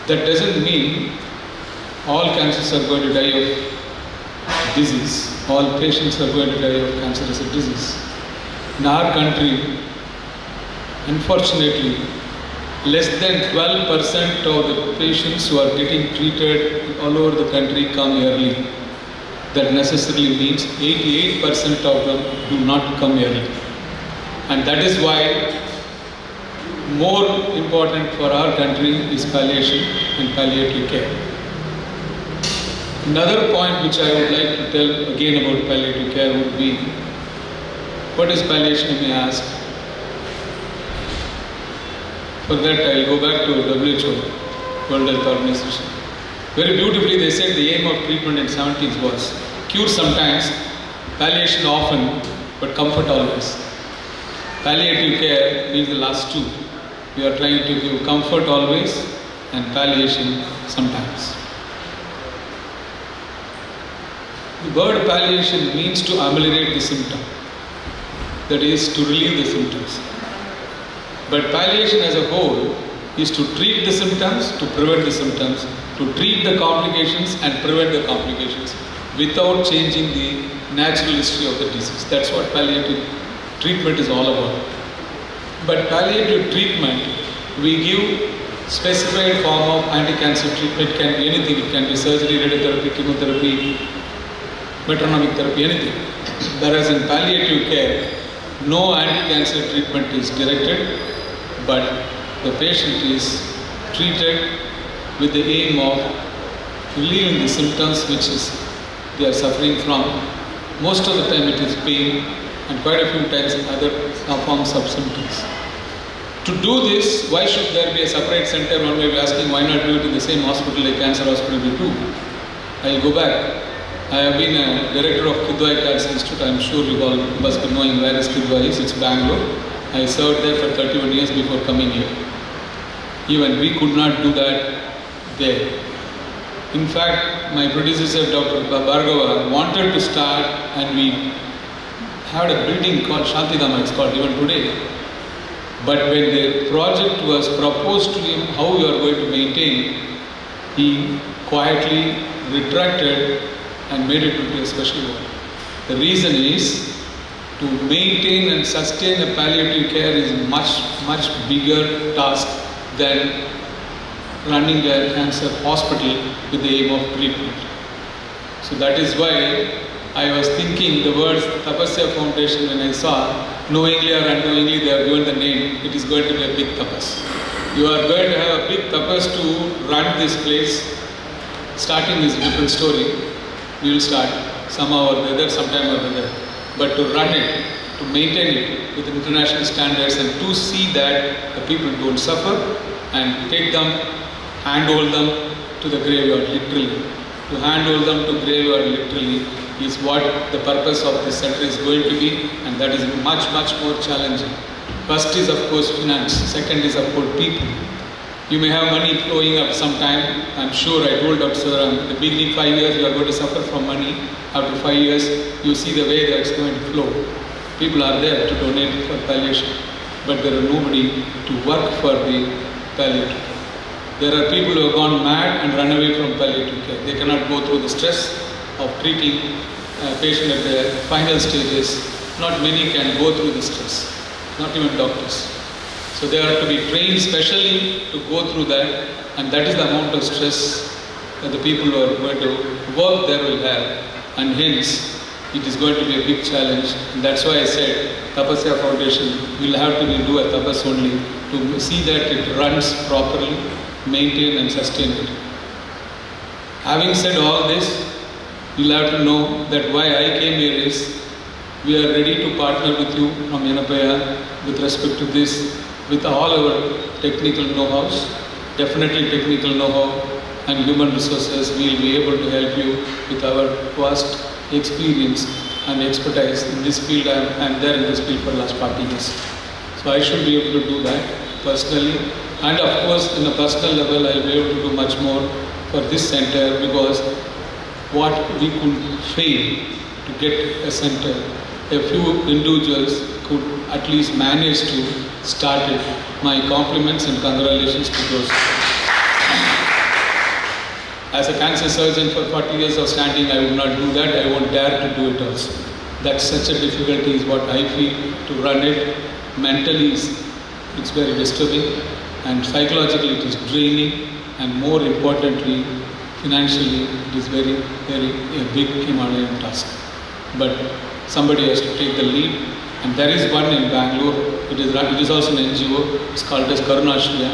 That doesn't mean all cancers are going to die of disease. All patients are going to die of cancer as a disease. In our country, unfortunately, less than 12% of the patients who are getting treated all over the country come early. That necessarily means 88% of them do not come early. And that is why more important for our country is palliation and palliative care. Another point which I would like to tell again about palliative care would be, what is palliation, you may ask? For that I will go back to WHO, World Health Organization. Very beautifully they said the aim of treatment in 70s was cure sometimes, palliation often, but comfort always. Palliative care means the last 2. We are trying to give comfort always and palliation sometimes. The word palliation means to ameliorate the symptom, that is to relieve the symptoms. But palliation as a whole is to treat the symptoms, to prevent the symptoms, to treat the complications and prevent the complications without changing the natural history of the disease. That's what palliative treatment is all about. But palliative treatment, we give specified form of anti-cancer treatment. It can be anything. It can be surgery, radiotherapy, chemotherapy, metronomic therapy, anything. Whereas in palliative care, no anti-cancer treatment is directed, but the patient is treated with the aim of relieving the symptoms which is they are suffering from. Most of the time it is pain, and quite a few times other forms of symptoms. To do this, why should there be a separate center? One may be asking, why not do it in the same hospital like cancer hospital we do? I'll go back. I have been a director of Kidwai Cancer Institute. I'm sure you all must be knowing where is Kidwai is. It's Bangalore. I served there for 31 years before coming here. Even we could not do that there. In fact, my predecessor, Dr. Bhargava, wanted to start, and we had a building called Shantidama, it's called even today. But when the project was proposed to him, how we are going to maintain, he quietly retracted and made it into a special ward. The reason is, to maintain and sustain a palliative care is much bigger task than running a cancer hospital with the aim of treatment. So that is why I was thinking the words Tapasya Foundation, when I saw, knowingly or unknowingly they have given the name, it is going to be a big tapas. You are going to have a big tapas to run this place. Starting is a different story. We will start somehow or the other, sometime or the other. But to run it, to maintain it with international standards, and to see that the people don't suffer, and take them, handhold them to the graveyard, literally. To handhold them to graveyard, literally, is what the purpose of this center is going to be, and that is much more challenging. First is, of course, finance. Second is, of course, people. You may have money flowing up sometime. I'm sure I told Dr. Sivaram, in the beginning 5 years you are going to suffer from money. After 5 years, you see the way that's going to flow. People are there to donate for palliation, but there are nobody to work for the palliative care. There are people who have gone mad and run away from palliative care. They cannot go through the stress of treating a patient at the final stages. Not many can go through the stress, not even doctors. So they are to be trained specially to go through that, and that is the amount of stress that the people who are going to work there will have, and hence it is going to be a big challenge. And that's why I said Tapasya Foundation will have to do a tapas only to see that it runs properly, maintain and sustain it. Having said all this, you'll have to know that why I came here is, we are ready to partner with you from Yanapaya with respect to this, with all our technical know-hows, definitely technical know-how and human resources. We will be able to help you with our vast experience and expertise in this field. I am there in this field for the last 40 years. So I should be able to do that personally. And of course, in a personal level, I will be able to do much more for this center, because what we could fail to get a center, a few individuals could at least manage to start it. My compliments and congratulations to those. As a cancer surgeon for 40 years of standing, I would not do that. I won't dare to do it also. That's such a difficulty is what I feel to run it. Mentally, it's very disturbing, and psychologically it is draining, and more importantly, financially it is very a big Himalayan task. But somebody has to take the lead, and there is one in Bangalore. It is also an NGO. It's called as Karunashriya,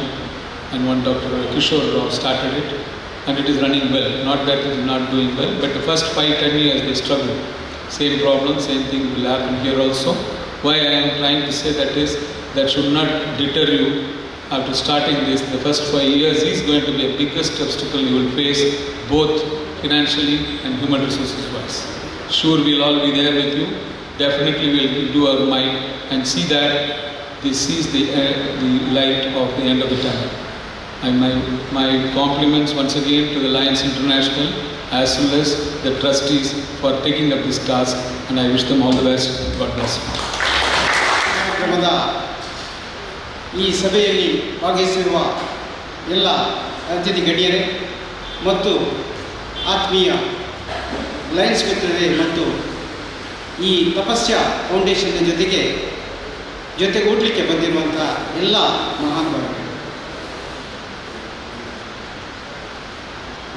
and one Dr. Kishore Rao started it, and it is running well. Not that it is not doing well, but the first 5-10 years they struggled. Same problem, same thing will happen here also. Why I am trying to say that is, that should not deter you after starting this. The first 5 years is going to be a biggest obstacle you will face, both financially and human resources wise. Sure, we'll all be there with you. Definitely we'll do our might and see that this is the light of the end of the tunnel. And my compliments once again to the Lions International as well as the trustees for taking up this task, and I wish them all the best. God bless you. ಈ ಸಭೆಯಲ್ಲಿ ಭಾಗವಹಿಸಿರುವ ಎಲ್ಲ ಅತಿಥಿ ಗಣ್ಯರೇ ಮತ್ತು ಆತ್ಮೀಯ ಲಯನ್ಸ್ ಮಿತ್ರರೇ ಮತ್ತು ಈ ತಪಸ್ಯ ಫೌಂಡೇಶನ್ನ ಜೊತೆಗೆ ಜೊತೆಗೂಡಲಿಕ್ಕೆ ಬಂದಿರುವಂಥ ಎಲ್ಲ ಮಹಾನುಭಾವರು.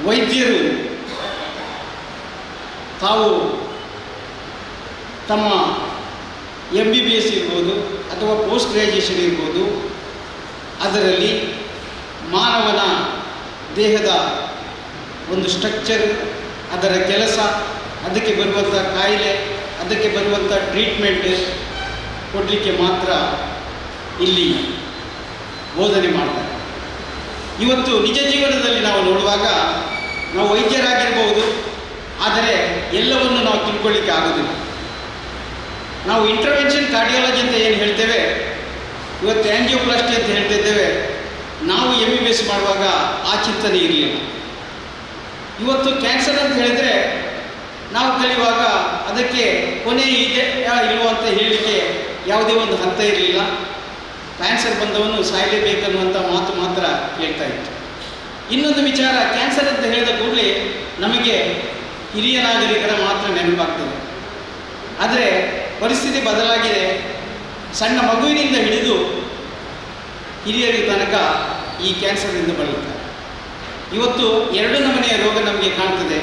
ವೈದ್ಯರು ತಾವು ತಮ್ಮ MBBS ಇರ್ಬೋದು ಅಥವಾ ಪೋಸ್ಟ್ ಗ್ರ್ಯಾಜುಯೇಷನ್ ಇರ್ಬೋದು, ಅದರಲ್ಲಿ ಮಾನವನ ದೇಹದ ಒಂದು ಸ್ಟ್ರಕ್ಚರ್, ಅದರ ಕೆಲಸ, ಅದಕ್ಕೆ ಬರುವಂಥ ಕಾಯಿಲೆ, ಅದಕ್ಕೆ ಬರುವಂಥ ಟ್ರೀಟ್ಮೆಂಟ್ ಕೊಡಲಿಕ್ಕೆ ಮಾತ್ರ ಇಲ್ಲಿ ಬೋಧನೆ ಮಾಡ್ತಾರೆ. ಇವತ್ತು ನಿಜ ಜೀವನದಲ್ಲಿ ನಾವು ನೋಡುವಾಗ ನಾವು ವೈದ್ಯರಾಗಿರ್ಬೋದು, ಆದರೆ ಎಲ್ಲವನ್ನು ನಾವು ತಿಳ್ಕೊಳ್ಳಿಕ್ಕೆ ಆಗೋದಿಲ್ಲ. ನಾವು ಇಂಟರ್ವೆನ್ಷನ್ ಕಾರ್ಡಿಯಾಲಜಿ ಅಂತ ಏನು ಹೇಳ್ತೇವೆ, ಇವತ್ತು ಆ್ಯಂಜಿಯೋಪ್ಲಾಸ್ಟಿ ಅಂತ ಹೇಳ್ತಿದ್ದೇವೆ, ನಾವು MBBS ಮಾಡುವಾಗ ಆ ಚಿಂತನೆ ಇರಲಿಲ್ಲ. ಇವತ್ತು ಕ್ಯಾನ್ಸರ್ ಅಂತ ಹೇಳಿದರೆ ನಾವು ಕಲಿಯುವಾಗ ಅದಕ್ಕೆ ಕೊನೆ ಇದೆ ಇಲ್ವೋ ಅಂತ ಹೇಳಲಿಕ್ಕೆ ಯಾವುದೇ ಒಂದು ಹಂತ ಇರಲಿಲ್ಲ. ಕ್ಯಾನ್ಸರ್ ಬಂದವನು ಸಾಯಲೇಬೇಕನ್ನುವಂಥ ಮಾತು ಮಾತ್ರ ಹೇಳ್ತಾ ಇತ್ತು. ಇನ್ನೊಂದು ವಿಚಾರ, ಕ್ಯಾನ್ಸರ್ ಅಂತ ಹೇಳಿದ ಕೂಡಲೇ ನಮಗೆ ಹಿರಿಯ ನಾಗರಿಕರ ಮಾತ್ರ ನೆನಪಾಗ್ತದೆ. ಆದರೆ ಪರಿಸ್ಥಿತಿ ಬದಲಾಗಿದೆ. ಸಣ್ಣ ಮಗುವಿನಿಂದ ಹಿಡಿದು ಹಿರಿಯರ ತನಕ ಈ ಕ್ಯಾನ್ಸರ್ನಿಂದ ಬಳಲ್ತಾರೆ. ಇವತ್ತು ಎರಡು ನಮೂನೆಯ ರೋಗ ನಮಗೆ ಕಾಣ್ತದೆ.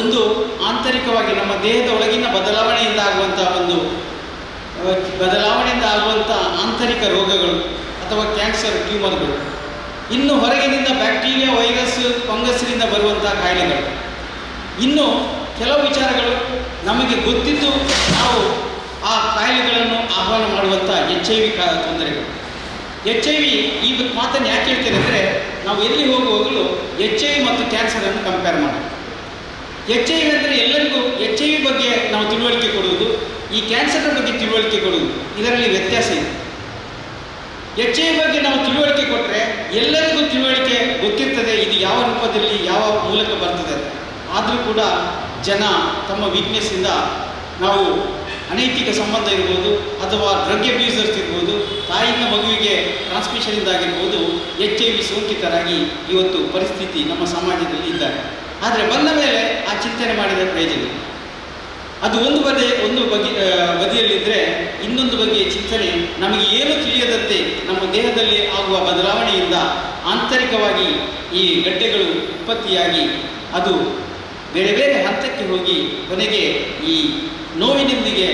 ಒಂದು ಆಂತರಿಕವಾಗಿ ನಮ್ಮ ದೇಹದ ಒಳಗಿನ ಬದಲಾವಣೆಯಿಂದ ಆಗುವಂಥ ಆಂತರಿಕ ರೋಗಗಳು ಅಥವಾ ಕ್ಯಾನ್ಸರ್ ಟ್ಯೂಮರ್ಗಳು. ಇನ್ನು ಹೊರಗಿನಿಂದ ಬ್ಯಾಕ್ಟೀರಿಯಾ, ವೈರಸ್, ಫಂಗಸ್ನಿಂದ ಬರುವಂಥ ಕಾಯಿಲೆಗಳು. ಇನ್ನು ಕೆಲವು ವಿಚಾರಗಳು ನಮಗೆ ಗೊತ್ತಿದ್ದು ನಾವು ಆ ಕಾಯಿಲೆಗಳನ್ನು ಆಹ್ವಾನ ಮಾಡುವಂಥ HIV ತೊಂದರೆಗಳು. HIV ಈ ಮಾತನ್ನು ಯಾಕೆ ಹೇಳ್ತೇನೆ ಅಂದರೆ, ನಾವು ಎಲ್ಲಿ ಹೋಗುವಾಗಲೂ HIV ಮತ್ತು ಕ್ಯಾನ್ಸರನ್ನು ಕಂಪೇರ್ ಮಾಡಿ. HIV ಅಂದರೆ ಎಲ್ಲರಿಗೂ HIV ಬಗ್ಗೆ ನಾವು ತಿಳುವಳಿಕೆ ಕೊಡುವುದು, ಈ ಕ್ಯಾನ್ಸರ್ನ ಬಗ್ಗೆ ತಿಳುವಳಿಕೆ ಕೊಡುವುದು, ಇದರಲ್ಲಿ ವ್ಯತ್ಯಾಸ ಇದೆ. HIV ಬಗ್ಗೆ ನಾವು ತಿಳುವಳಿಕೆ ಕೊಟ್ಟರೆ ಎಲ್ಲರಿಗೂ ತಿಳುವಳಿಕೆ ಗೊತ್ತಿರ್ತದೆ, ಇದು ಯಾವ ರೂಪದಲ್ಲಿ ಯಾವ ಮೂಲಕ ಬರ್ತದೆ. ಆದರೂ ಕೂಡ ಜನ ತಮ್ಮ ವೀಕ್ನೆಸ್ಸಿಂದ ನಾವು ಅನೈತಿಕ ಸಂಬಂಧ ಇರ್ಬೋದು ಅಥವಾ ಡ್ರಗ್ ಅಬ್ಯೂಸರ್ಸ್ ಇರ್ಬೋದು, ತಾಯಿಯಿಂದ ಮಗುವಿಗೆ ಟ್ರಾನ್ಸ್ಮಿಷನಿಂದಾಗಿರ್ಬೋದು HIV ಸೋಂಕಿತರಾಗಿ ಇವತ್ತು ಪರಿಸ್ಥಿತಿ ನಮ್ಮ ಸಮಾಜದಲ್ಲಿ ಇದ್ದಾರೆ. ಆದರೆ ಬಂದ ಮೇಲೆ ಆ ಚಿಂತನೆ ಮಾಡಿದ ಪ್ರಯೋಜನ. ಅದು ಒಂದು ಬದಿಯಲ್ಲಿದ್ದರೆ ಇನ್ನೊಂದು ಬಗೆಯ ಚಿಂತನೆ ನಮಗೆ ಏನು ತಿಳಿಯದಂತೆ ನಮ್ಮ ದೇಹದಲ್ಲಿ ಆಗುವ ಬದಲಾವಣೆಯಿಂದ ಆಂತರಿಕವಾಗಿ ಈ ಗಡ್ಡೆಗಳು ಉತ್ಪತ್ತಿಯಾಗಿ ಅದು ಬೇರೆ ಬೇರೆ ಹಂತಕ್ಕೆ ಹೋಗಿ ಕೊನೆಗೆ ಈ ನೋವಿನೊಂದಿಗೆ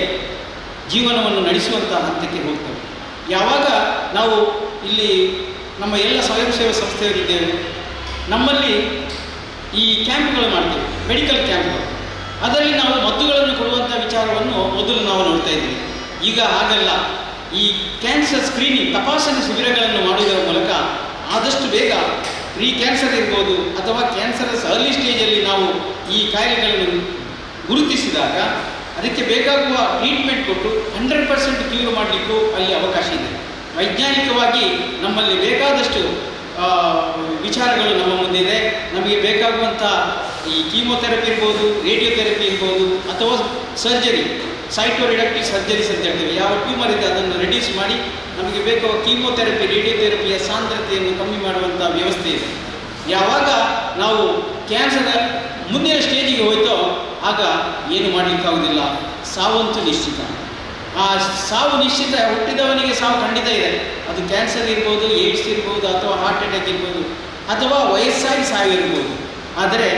ಜೀವನವನ್ನು ನಡೆಸುವಂಥ ಹಂತಕ್ಕೆ ಹೋಗ್ತವೆ. ಯಾವಾಗ ನಾವು ಇಲ್ಲಿ ನಮ್ಮ ಎಲ್ಲ ಸ್ವಯಂ ಸೇವಾ ಸಂಸ್ಥೆಯವರಿದ್ದೇವೆ, ನಮ್ಮಲ್ಲಿ ಈ ಕ್ಯಾಂಪ್ಗಳು ಮಾಡ್ತೇವೆ, ಮೆಡಿಕಲ್ ಕ್ಯಾಂಪ್ಗಳು. ಅದರಲ್ಲಿ ನಾವು ಮದ್ದುಗಳನ್ನು ಕೊಡುವಂಥ ವಿಚಾರವನ್ನು ಮೊದಲು ನಾವು ನೋಡ್ತಾ ಇದ್ದೀವಿ. ಈಗ ಹಾಗಲ್ಲ. ಈ ಕ್ಯಾನ್ಸರ್ ಸ್ಕ್ರೀನಿಂಗ್ ತಪಾಸಣೆ ಶಿಬಿರಗಳನ್ನು ಮಾಡುವುದರ ಮೂಲಕ ಆದಷ್ಟು ಬೇಗ ಪ್ರೀ ಕ್ಯಾನ್ಸರ್ ಇರ್ಬೋದು ಅಥವಾ ಕ್ಯಾನ್ಸರಸ್ ಅರ್ಲಿ ಸ್ಟೇಜಲ್ಲಿ ನಾವು ಈ ಕಾಯಿಲೆಗಳನ್ನು ಗುರುತಿಸಿದಾಗ ಅದಕ್ಕೆ ಬೇಕಾಗುವ ಟ್ರೀಟ್ಮೆಂಟ್ ಕೊಟ್ಟು 100% ಕ್ಯೂರ್ ಮಾಡಲಿಕ್ಕೂ ಅಲ್ಲಿ ಅವಕಾಶ ಇದೆ. ವೈಜ್ಞಾನಿಕವಾಗಿ ನಮ್ಮಲ್ಲಿ ಬೇಕಾದಷ್ಟು ವಿಚಾರಗಳು ನಮ್ಮ ಮುಂದಿದೆ. ನಮಗೆ ಬೇಕಾಗುವಂಥ ಈ ಕೀಮೋಥೆರಪಿ ಇರ್ಬೋದು, ರೇಡಿಯೋಥೆರಪಿ ಇರ್ಬೋದು ಅಥವಾ ಸರ್ಜರಿ, ಸೈಟೋರಿಡಕ್ಟಿವ್ ಸರ್ಜರೀಸ್ ಅಂತ ಹೇಳ್ತೇವೆ. ಯಾವ ಟ್ಯೂಮರ್ ಇದೆ ಅದನ್ನು ರೆಡ್ಯೂಸ್ ಮಾಡಿ ನಮಗೆ ಬೇಕಾದ ಕೀಮೋಥೆರಪಿ, ರೇಡಿಯೋಥೆರಪಿಯ ಸಾಂದ್ರತೆಯನ್ನು ಕಮ್ಮಿ ಮಾಡುವಂಥ ವ್ಯವಸ್ಥೆ ಇದೆ. ಯಾವಾಗ ನಾವು ಕ್ಯಾನ್ಸರ್ ಮುಂದಿನ ಸ್ಟೇಜಿಗೆ ಹೋಯ್ತೋ ಆಗ ಏನು ಮಾಡಲಿಕ್ಕಾಗೋದಿಲ್ಲ, ಸಾವಂತೂ ನಿಶ್ಚಿತ. ಆ ಸಾವು ನಿಶ್ಚಿತ, ಹುಟ್ಟಿದವನಿಗೆ ಸಾವು ಖಂಡಿತ ಇದೆ. ಅದು ಕ್ಯಾನ್ಸರ್ ಇರ್ಬೋದು, ಏಡ್ಸ್ ಇರ್ಬೋದು ಅಥವಾ ಹಾರ್ಟ್ ಅಟ್ಯಾಕ್ ಇರ್ಬೋದು ಅಥವಾ ವಯಸ್ಸಾಗಿ ಸಾವಿರ್ಬೋದು. ಆದರೆ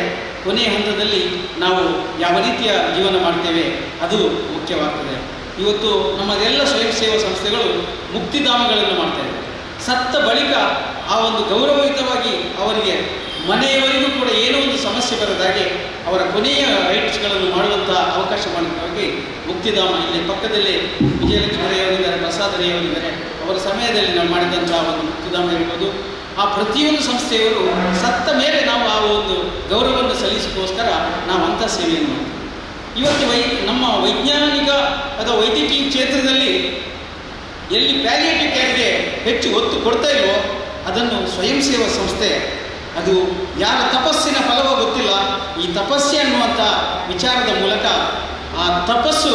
ಕೊನೆಯ ಹಂತದಲ್ಲಿ ನಾವು ಯಾವ ರೀತಿಯ ಜೀವನ ಮಾಡ್ತೇವೆ ಅದು ಮುಖ್ಯವಾಗ್ತದೆ. ಇವತ್ತು ನಮ್ಮದೆಲ್ಲ ಸ್ವಯಂ ಸೇವಾ ಸಂಸ್ಥೆಗಳು ಮುಕ್ತಿಧಾಮಗಳನ್ನು ಮಾಡ್ತಾರೆ. ಸತ್ತ ಬಳಿಕ ಆ ಒಂದು ಗೌರವಯುತವಾಗಿ ಅವರಿಗೆ ಮನೆಯವರಿಗೂ ಕೂಡ ಏನೋ ಒಂದು ಸಮಸ್ಯೆ ಬರದಾಗೆ ಅವರ ಕೊನೆಯ ರೈಟ್ಸ್ಗಳನ್ನು ಮಾಡುವಂಥ ಅವಕಾಶ ಮಾಡೋದಕ್ಕಾಗಿ ಮುಕ್ತಿಧಾಮ ಇಲ್ಲಿ ಪಕ್ಕದಲ್ಲೇ ವಿಜಯಲಕ್ಷ್ಮೀಯವರಿದ್ದಾರೆ, ಪ್ರಸಾದರಯವರಿದ್ದಾರೆ. ಅವರ ಸಮಯದಲ್ಲಿ ನಾವು ಮಾಡಿದಂಥ ಒಂದು ಮುಕ್ತಿಧಾಮ ಇರ್ಬೋದು. ಆ ಪ್ರತಿಯೊಂದು ಸಂಸ್ಥೆಯವರು ಸತ್ತ ಮೇಲೆ ನಾವು ಆ ಒಂದು ಗೌರವವನ್ನು ಸಲ್ಲಿಸೋಕ್ಕೋಸ್ಕರ ನಾವು ಅಂಥ ಸೇವೆಯನ್ನು ಮಾಡ್ತೀವಿ. ಇವತ್ತು ನಮ್ಮ ವೈಜ್ಞಾನಿಕ ಅಥವಾ ವೈದ್ಯಕೀಯ ಕ್ಷೇತ್ರದಲ್ಲಿ ಎಲ್ಲಿ ಪ್ಯಾಲಿಯೇಟಿವ್ ಕೇರ್ಗೆ ಹೆಚ್ಚು ಒತ್ತು ಕೊಡ್ತಾ ಇಲ್ವೋ ಅದನ್ನು ಸ್ವಯಂ ಸೇವಾ ಸಂಸ್ಥೆ, ಅದು ಯಾರ ತಪಸ್ಸಿನ ಫಲವೋ ಗೊತ್ತಿಲ್ಲ, ಈ ತಪಸ್ಸೆ ಅನ್ನುವಂಥ ವಿಚಾರದ ಮೂಲಕ ಆ ತಪಸ್ಸು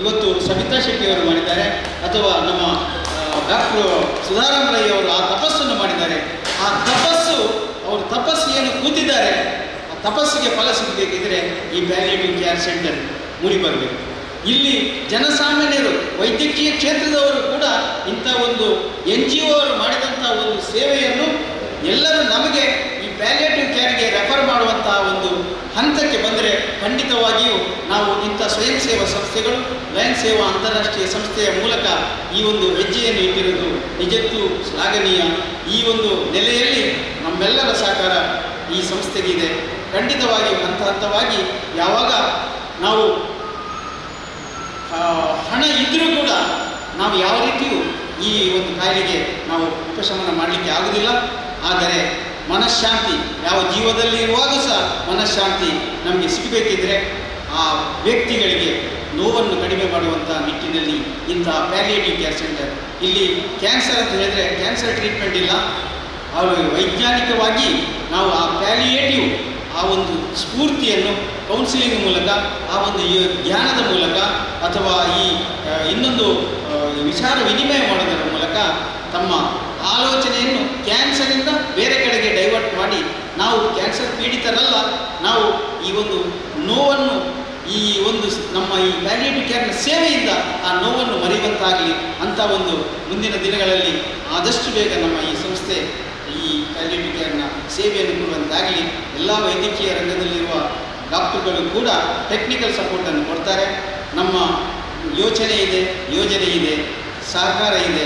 ಇವತ್ತು ಸಬಿತಾ ಶೆಟ್ಟಿಯವರು ಮಾಡಿದ್ದಾರೆ ಅಥವಾ ನಮ್ಮ ಡಾಕ್ಟರ್ ಸುಧಾರಾಮ್ ರೈ ಅವರು ಆ ತಪಸ್ಸನ್ನು ಮಾಡಿದ್ದಾರೆ. ಆ ತಪಸ್ಸು, ಅವರು ತಪಸ್ಸು ಏನು ಕೂತಿದ್ದಾರೆ, ಆ ತಪಸ್ಸಿಗೆ ಫಲ ಸಿಗಬೇಕಿದ್ರೆ ಈ ಪ್ಯಾಲಿಯೇಟಿವ್ ಕೇರ್ ಸೆಂಟರ್ ಮೂಡಿ ಬರಬೇಕು. ಇಲ್ಲಿ ಜನಸಾಮಾನ್ಯರು, ವೈದ್ಯಕೀಯ ಕ್ಷೇತ್ರದವರು ಕೂಡ ಇಂಥ ಒಂದು NGO ಅವರು ಮಾಡಿದಂಥ ಒಂದು ಸೇವೆಯನ್ನು ಎಲ್ಲರೂ ನಮಗೆ ಈ ಪ್ಯಾಲಿಯೇಟಿವ್ ಕೇರ್ಗೆ ರೆಫರ್ ಮಾಡುವಂತಹ ಒಂದು ಹಂತಕ್ಕೆ ಬಂದರೆ ಖಂಡಿತವಾಗಿಯೂ ನಾವು ಇಂಥ ಸ್ವಯಂ ಸೇವಾ ಸಂಸ್ಥೆಗಳು ಲಯನ್ಸ್ ಸೇವಾ ಅಂತಾರಾಷ್ಟ್ರೀಯ ಸಂಸ್ಥೆಯ ಮೂಲಕ ಈ ಒಂದು ಹೆಜ್ಜೆಯನ್ನು ಇಟ್ಟಿರುವುದು ನಿಜಕ್ಕೂ ಶ್ಲಾಘನೀಯ. ಈ ಒಂದು ನೆಲೆಯಲ್ಲಿ ನಮ್ಮೆಲ್ಲರ ಸಹಕಾರ ಈ ಸಂಸ್ಥೆಗಿದೆ. ಖಂಡಿತವಾಗಿಯೂ ಹಂತ ಹಂತವಾಗಿ ಯಾವಾಗ ನಾವು ಹಣ ಇದ್ದರೂ ಕೂಡ ನಾವು ಯಾವ ರೀತಿಯೂ ಈ ಒಂದು ಕಾಯಿಲೆಗೆ ನಾವು ಉಪಶಮನ ಮಾಡಲಿಕ್ಕೆ ಆಗುವುದಿಲ್ಲ. ಆದರೆ ಮನಃಶಾಂತಿ ಯಾವ ಜೀವದಲ್ಲಿ ಇರುವಾಗ ಸಹ ಮನಃಶಾಂತಿ ನಮಗೆ ಸಿಗಬೇಕಿದ್ರೆ ಆ ವ್ಯಕ್ತಿಗಳಿಗೆ ನೋವನ್ನು ಕಡಿಮೆ ಮಾಡುವಂಥ ನಿಟ್ಟಿನಲ್ಲಿ ಇಂಥ ಪ್ಯಾಲಿಯೇಟಿವ್ ಕೇರ್ ಸೆಂಟರ್ ಇಲ್ಲಿ ಕ್ಯಾನ್ಸರ್ ಅಂತ ಹೇಳಿದರೆ ಕ್ಯಾನ್ಸರ್ ಟ್ರೀಟ್ಮೆಂಟ್ ಇಲ್ಲ. ಅವರು ವೈಜ್ಞಾನಿಕವಾಗಿ ನಾವು ಆ ಪ್ಯಾಲಿಯೇಟಿವ್ ಆ ಒಂದು ಸ್ಫೂರ್ತಿಯನ್ನು ಕೌನ್ಸಿಲಿಂಗ್ ಮೂಲಕ ಆ ಒಂದು ಜ್ಞಾನದ ಮೂಲಕ ಅಥವಾ ಈ ಇನ್ನೊಂದು ವಿಚಾರ ವಿನಿಮಯ ಮಾಡೋದರ ಮೂಲಕ ತಮ್ಮ ಆಲೋಚನೆಯನ್ನು ಕ್ಯಾನ್ಸರಿಂದ ಬೇರೆ ಕಡೆಗೆ ಡೈವರ್ಟ್ ಮಾಡಿ ನಾವು ಕ್ಯಾನ್ಸರ್ ಪೀಡಿತರಲ್ಲ, ನಾವು ಈ ಒಂದು ನೋವನ್ನು ಈ ಒಂದು ನಮ್ಮ ಈ ಪ್ಯಾಲಿಯೇಟಿವ್ ಕೇರ್ನ ಸೇವೆಯಿಂದ ಆ ನೋವನ್ನು ಮರೆಯುವಂತಾಗಲಿ ಅಂತ ಒಂದು ಮುಂದಿನ ದಿನಗಳಲ್ಲಿ ಆದಷ್ಟು ಬೇಗ ನಮ್ಮ ಈ ಸಂಸ್ಥೆ ಈ ಪ್ಯಾಲಿಯೇಟಿವ್ ಕೇರ್ನ ಸೇವೆಯನ್ನು ಕೊಡುವಂತಾಗಲಿ. ಎಲ್ಲ ವೈದ್ಯಕೀಯ ರಂಗದಲ್ಲಿರುವ ಡಾಕ್ಟರ್ಗಳು ಕೂಡ ಟೆಕ್ನಿಕಲ್ ಸಪೋರ್ಟನ್ನು ಕೊಡ್ತಾರೆ. ನಮ್ಮ ಯೋಚನೆ ಇದೆ, ಯೋಜನೆ ಇದೆ, ಸಹಕಾರ ಇದೆ.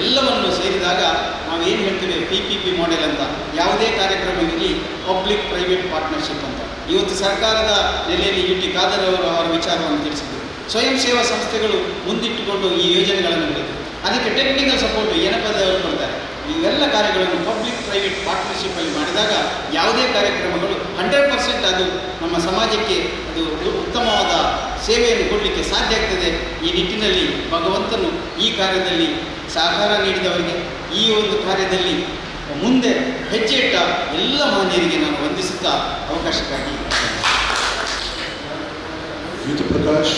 ಎಲ್ಲವನ್ನು ಸೇರಿದಾಗ ನಾವು ಏನು ಹೇಳ್ತೀವಿ PPP ಮಾಡೆಲ್ ಅಂತ. ಯಾವುದೇ ಕಾರ್ಯಕ್ರಮವಿರಲಿ ಪಬ್ಲಿಕ್ ಪ್ರೈವೇಟ್ ಪಾರ್ಟ್ನರ್ಶಿಪ್ ಅಂತ. ಇವತ್ತು ಸರ್ಕಾರದ ನೆಲೆಯಲ್ಲಿ UT ಖಾದರ್ ಅವರು ಅವರ ವಿಚಾರವನ್ನು ತಿಳಿಸಿದರು. ಸ್ವಯಂ ಸೇವಾ ಸಂಸ್ಥೆಗಳು ಮುಂದಿಟ್ಟುಕೊಂಡು ಈ ಯೋಜನೆಗಳನ್ನು ಬಿಡುತ್ತೆ. ಅದಕ್ಕೆ ಟೆಕ್ನಿಕಲ್ ಸಪೋರ್ಟ್ ಏನಪ್ಪದವರು ಕೊಡ್ತಾರೆ. ಇವೆಲ್ಲ ಕಾರ್ಯಗಳನ್ನು ಪಬ್ಲಿಕ್ ಪ್ರೈವೇಟ್ ಪಾರ್ಟ್ನರ್ಶಿಪ್ಪಲ್ಲಿ ಮಾಡಿದಾಗ ಯಾವುದೇ ಕಾರ್ಯಕ್ರಮಗಳು 100% ಅದು ನಮ್ಮ ಸಮಾಜಕ್ಕೆ ಅದು ಉತ್ತಮವಾದ ಸೇವೆಯನ್ನು ಕೊಡಲಿಕ್ಕೆ ಸಾಧ್ಯ ಆಗ್ತದೆ. ಈ ನಿಟ್ಟಿನಲ್ಲಿ ಭಗವಂತನು ಈ ಕಾರ್ಯದಲ್ಲಿ ಸಹಕಾರ ನೀಡಿದವರಿಗೆ, ಈ ಒಂದು ಕಾರ್ಯದಲ್ಲಿ ಮುಂದೆ ಹೆಜ್ಜೆ ಇಟ್ಟ ಎಲ್ಲ ಮಾನ್ಯರಿಗೆ ನಾನು ವಂದಿಸುತ್ತಾ ಅವಕಾಶಕ್ಕಾಗಿ Geetha Prakash,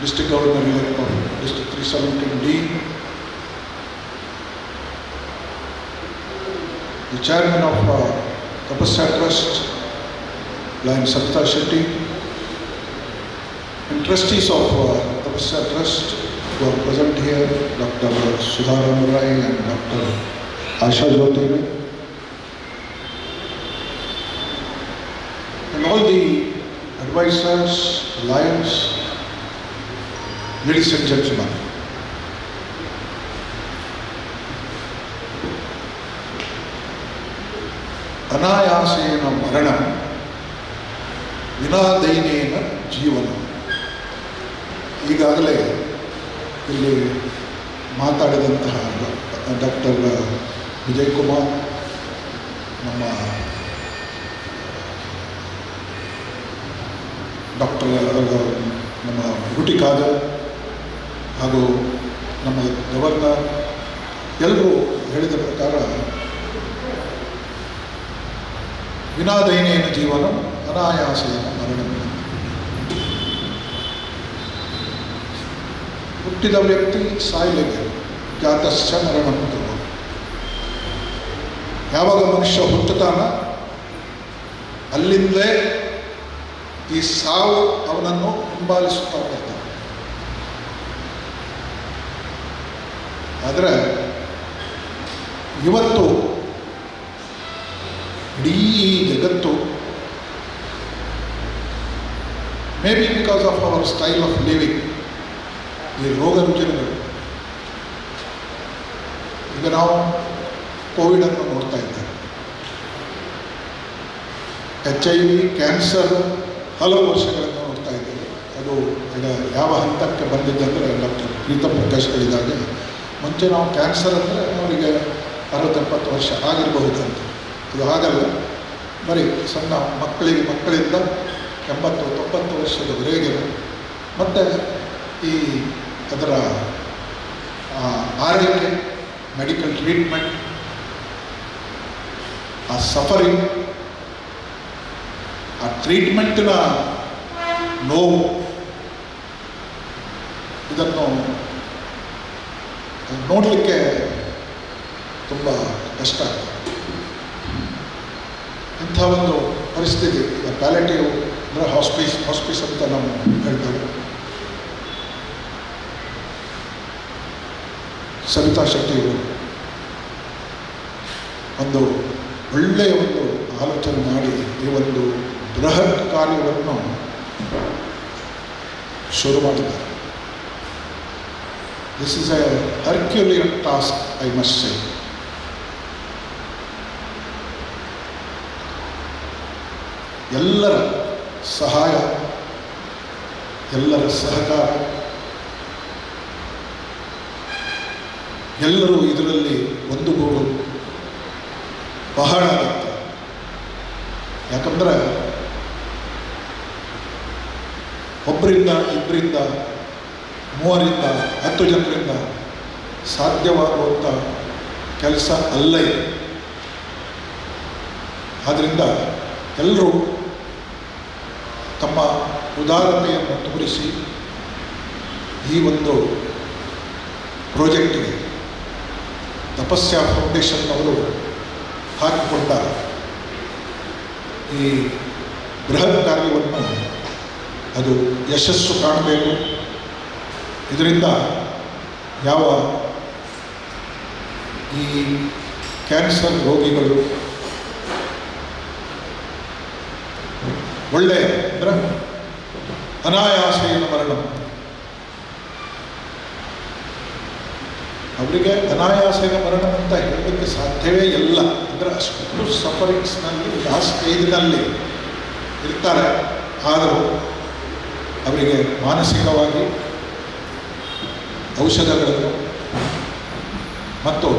District Governor Elect of District 317D, the Chairman of Tapasya Trust, Lion Sapta Shetty, and trustees of Tapasya Trust who are present here, Dr. Sudharam Rai and Dr. Asha Jyoti, and all the advisors, Lions, ladies and gentlemen. ಅನಾಯಾಸೇನ ಮರಣ ವಿನಾದೈನೇನ ಜೀವನ. ಈಗಾಗಲೇ ಇಲ್ಲಿ ಮಾತಾಡಿದಂತಹ ಡಾಕ್ಟರ್ ವಿಜಯ್ ಕುಮಾರ್, ನಮ್ಮ ಡಾಕ್ಟರ್ ನಮ್ಮ UT ಖಾದರ್ ಹಾಗೂ ನಮ್ಮ ಗವರ್ನರ್ ಎಲ್ಲರೂ ಹೇಳಿದ ಪ್ರಕಾರ ವಿನಾದೈನೇನ ಜೀವನ ಅನಾಯಾಸೇನ ಮರಣ. ಹುಟ್ಟಿದ ವ್ಯಕ್ತಿ ಸಾಯಲೇಬೇಕು, ಜಾತಸ್ಯ ಮರಣಂ ಧ್ರುವ. ಯಾವಾಗ ಮನುಷ್ಯ ಹುಟ್ಟುತ್ತಾನ ಅಲ್ಲಿಂದಲೇ ಈ ಸಾವು ಅವನನ್ನು ಹಿಂಬಾಲಿಸುತ್ತಾ ಬರ್ತಾನೆ. ಆದರೆ ಇವತ್ತು ಇಡೀ ಜಗತ್ತು may be because of our style of living, ಈ ರೋಗ ರುಜಿನಗಳು, ಈಗ ನಾವು ಕೋವಿಡನ್ನು ನೋಡ್ತಾ ಇದ್ದೇವೆ, HIV, ಕ್ಯಾನ್ಸರ್ ಹಲವು ವರ್ಷಗಳಿಂದ ನೋಡ್ತಾ ಇದ್ದೇವೆ. ಅದು ಈಗ ಯಾವ ಹಂತಕ್ಕೆ ಬಂದಿದ್ದಂದರೆ ಡಾಕ್ಟರ್ ಗೀತಾ ಪ್ರಕಾಶ್ ಹೇಳಿದಾಗೆ ಮುಂಚೆ ನಾವು ಕ್ಯಾನ್ಸರ್ ಅಂದರೆ ಅವರಿಗೆ 60-70 ವರ್ಷ ಆಗಿರಬಹುದು ಅಂತ. ಇದು ಹಾಗಲ್ಲ, ಬರೀ ಸಣ್ಣ ಮಕ್ಕಳಿಂದ 80-90 ವರ್ಷದವರೆಗೆ. ಮತ್ತು ಈ ಅದರ ಆರೈಕೆ, ಮೆಡಿಕಲ್ ಟ್ರೀಟ್ಮೆಂಟ್, ಆ ಸಫರಿಂಗ್, ಆ ಟ್ರೀಟ್ಮೆಂಟಿನ ನೋವು, ಇದನ್ನು ನೋಡಲಿಕ್ಕೆ ತುಂಬ ಕಷ್ಟ ಆಗ್ತದೆ. ಇಂಥ ಒಂದು ಪರಿಸ್ಥಿತಿ ಈಗ ಪ್ಯಾಲಿಯೇಟಿವ್ ಅಂದರೆ ಹಾಸ್ಪಿಸ್ ಅಂತ ನಾವು ಹೇಳ್ತೇವೆ. ಸವಿತಾ ಶೆಟ್ಟಿಯವರು ಒಂದು ಒಳ್ಳೆಯ ಒಂದು ಆಲೋಚನೆ ಮಾಡಿ ಈ ಒಂದು ಬೃಹತ್ ಕಾರ್ಯವನ್ನು ಶುರು ಮಾಡಿದ್ದಾರೆ. This is A Herculean task, I must say. ಎಲ್ಲರ ಸಹಾಯ, ಎಲ್ಲರ ಸಹಕಾರ, ಎಲ್ಲರೂ ಇದರಲ್ಲಿ ಒಂದುಗೂಡು ಬಹಳ ಅಗತ್ಯ. ಯಾಕಂದರೆ ಒಬ್ಬರಿಂದ, ಇಬ್ಬರಿಂದ, 3ರಿಂದ 10 ಜನರಿಂದ ಸಾಧ್ಯವಾಗುವಂಥ ಕೆಲಸ ಅಲ್ಲ ಇದು. ಆದ್ದರಿಂದ ಎಲ್ಲರೂ ತಮ್ಮ ಉದಾರತೆಯನ್ನು ತೋರಿಸಿ ಈ ಒಂದು ಪ್ರಾಜೆಕ್ಟಿಗೆ ತಪಸ್ಯ ಫೌಂಡೇಶನ್ನವರು ಹಾಕಿಕೊಂಡ ಈ ಬೃಹತ್ ಕಾರ್ಯವನ್ನು ಅದು ಯಶಸ್ಸು ಕಾಣಬೇಕು. ಇದರಿಂದ ಯಾವ ಈ ಕ್ಯಾನ್ಸರ್ ರೋಗಿಗಳು ಒಳ್ಳೆಯ ಅಂದರೆ ಅನಾಯಾಸೇನ ಮರಣ, ಅವರಿಗೆ ಅನಾಯಾಸೇನ ಮರಣ ಅಂತ ಹೇಳಲಿಕ್ಕೆ ಸಾಧ್ಯವೇ ಇಲ್ಲ. ಅಂದರೆ ಅಷ್ಟು ಸಫರಿಂಗ್ಸ್ನಲ್ಲಿ ಲಾಸ್ಟ್ ಸ್ಟೇಜ್ನಲ್ಲಿ ಇರ್ತಾರೆ. ಆದರೂ ಅವರಿಗೆ ಮಾನಸಿಕವಾಗಿ ಔಷಧಗಳನ್ನು ಮತ್ತು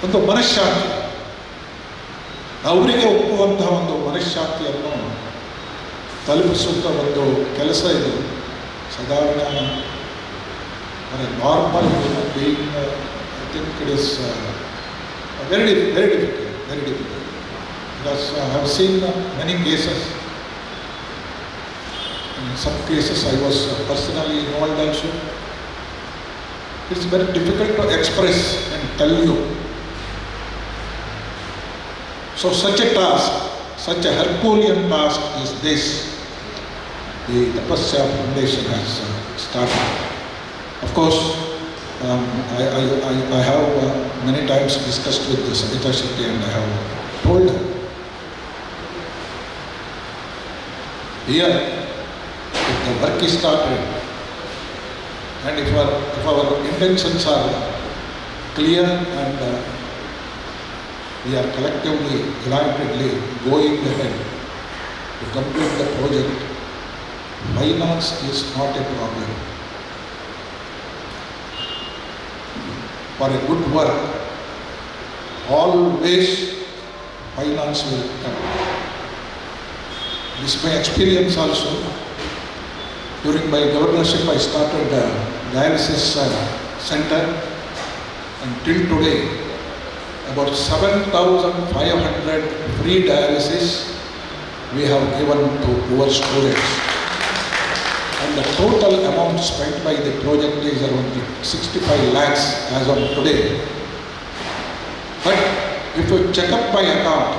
ಒಂದು ಮನಃಶಾಂತಿ, ಅವರಿಗೆ ಒಪ್ಪುವಂತಹ ಒಂದು ಮನಃಶಾಂತಿಯನ್ನು ತಲುಪಿಸುತ್ತ ಒಂದು ಕೆಲಸ ಇದು. ಸಾಧಾರಣ normal being, I think it is very difficult. Because I have seen many cases. In some cases I was personally involved also. It's very difficult to express and tell you. So such a task, such a Herculean task is this, the Tapasya Foundation has started. Of course, I have many times discussed with Savita Shetty, and I have told her, here, if the work is started, and if our intentions are clear and we are collectively, unitedly going ahead to complete the project, finance is not a problem. For a good work, always finance will come. This is my experience also. During my governorship, I started a dialysis center, and till today, about 7,500 free dialysis we have given to poor students. And the total amount spent by the project is around 65 lakhs as of today. But if you check up my account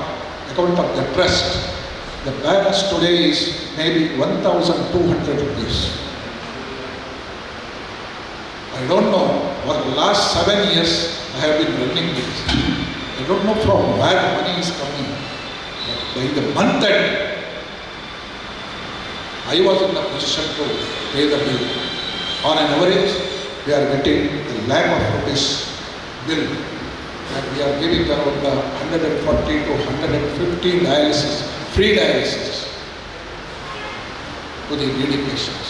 of the trust, the balance today is maybe 1,200 rupees. I don't know, for the last 7 years I have been running this. I don't know from where money is coming. But by the month end, I was in the position to pay the bill. On an average, we are getting a lakh of rupees bill, and we are giving around 140 to 150 dialysis, free dialysis to the needy patients.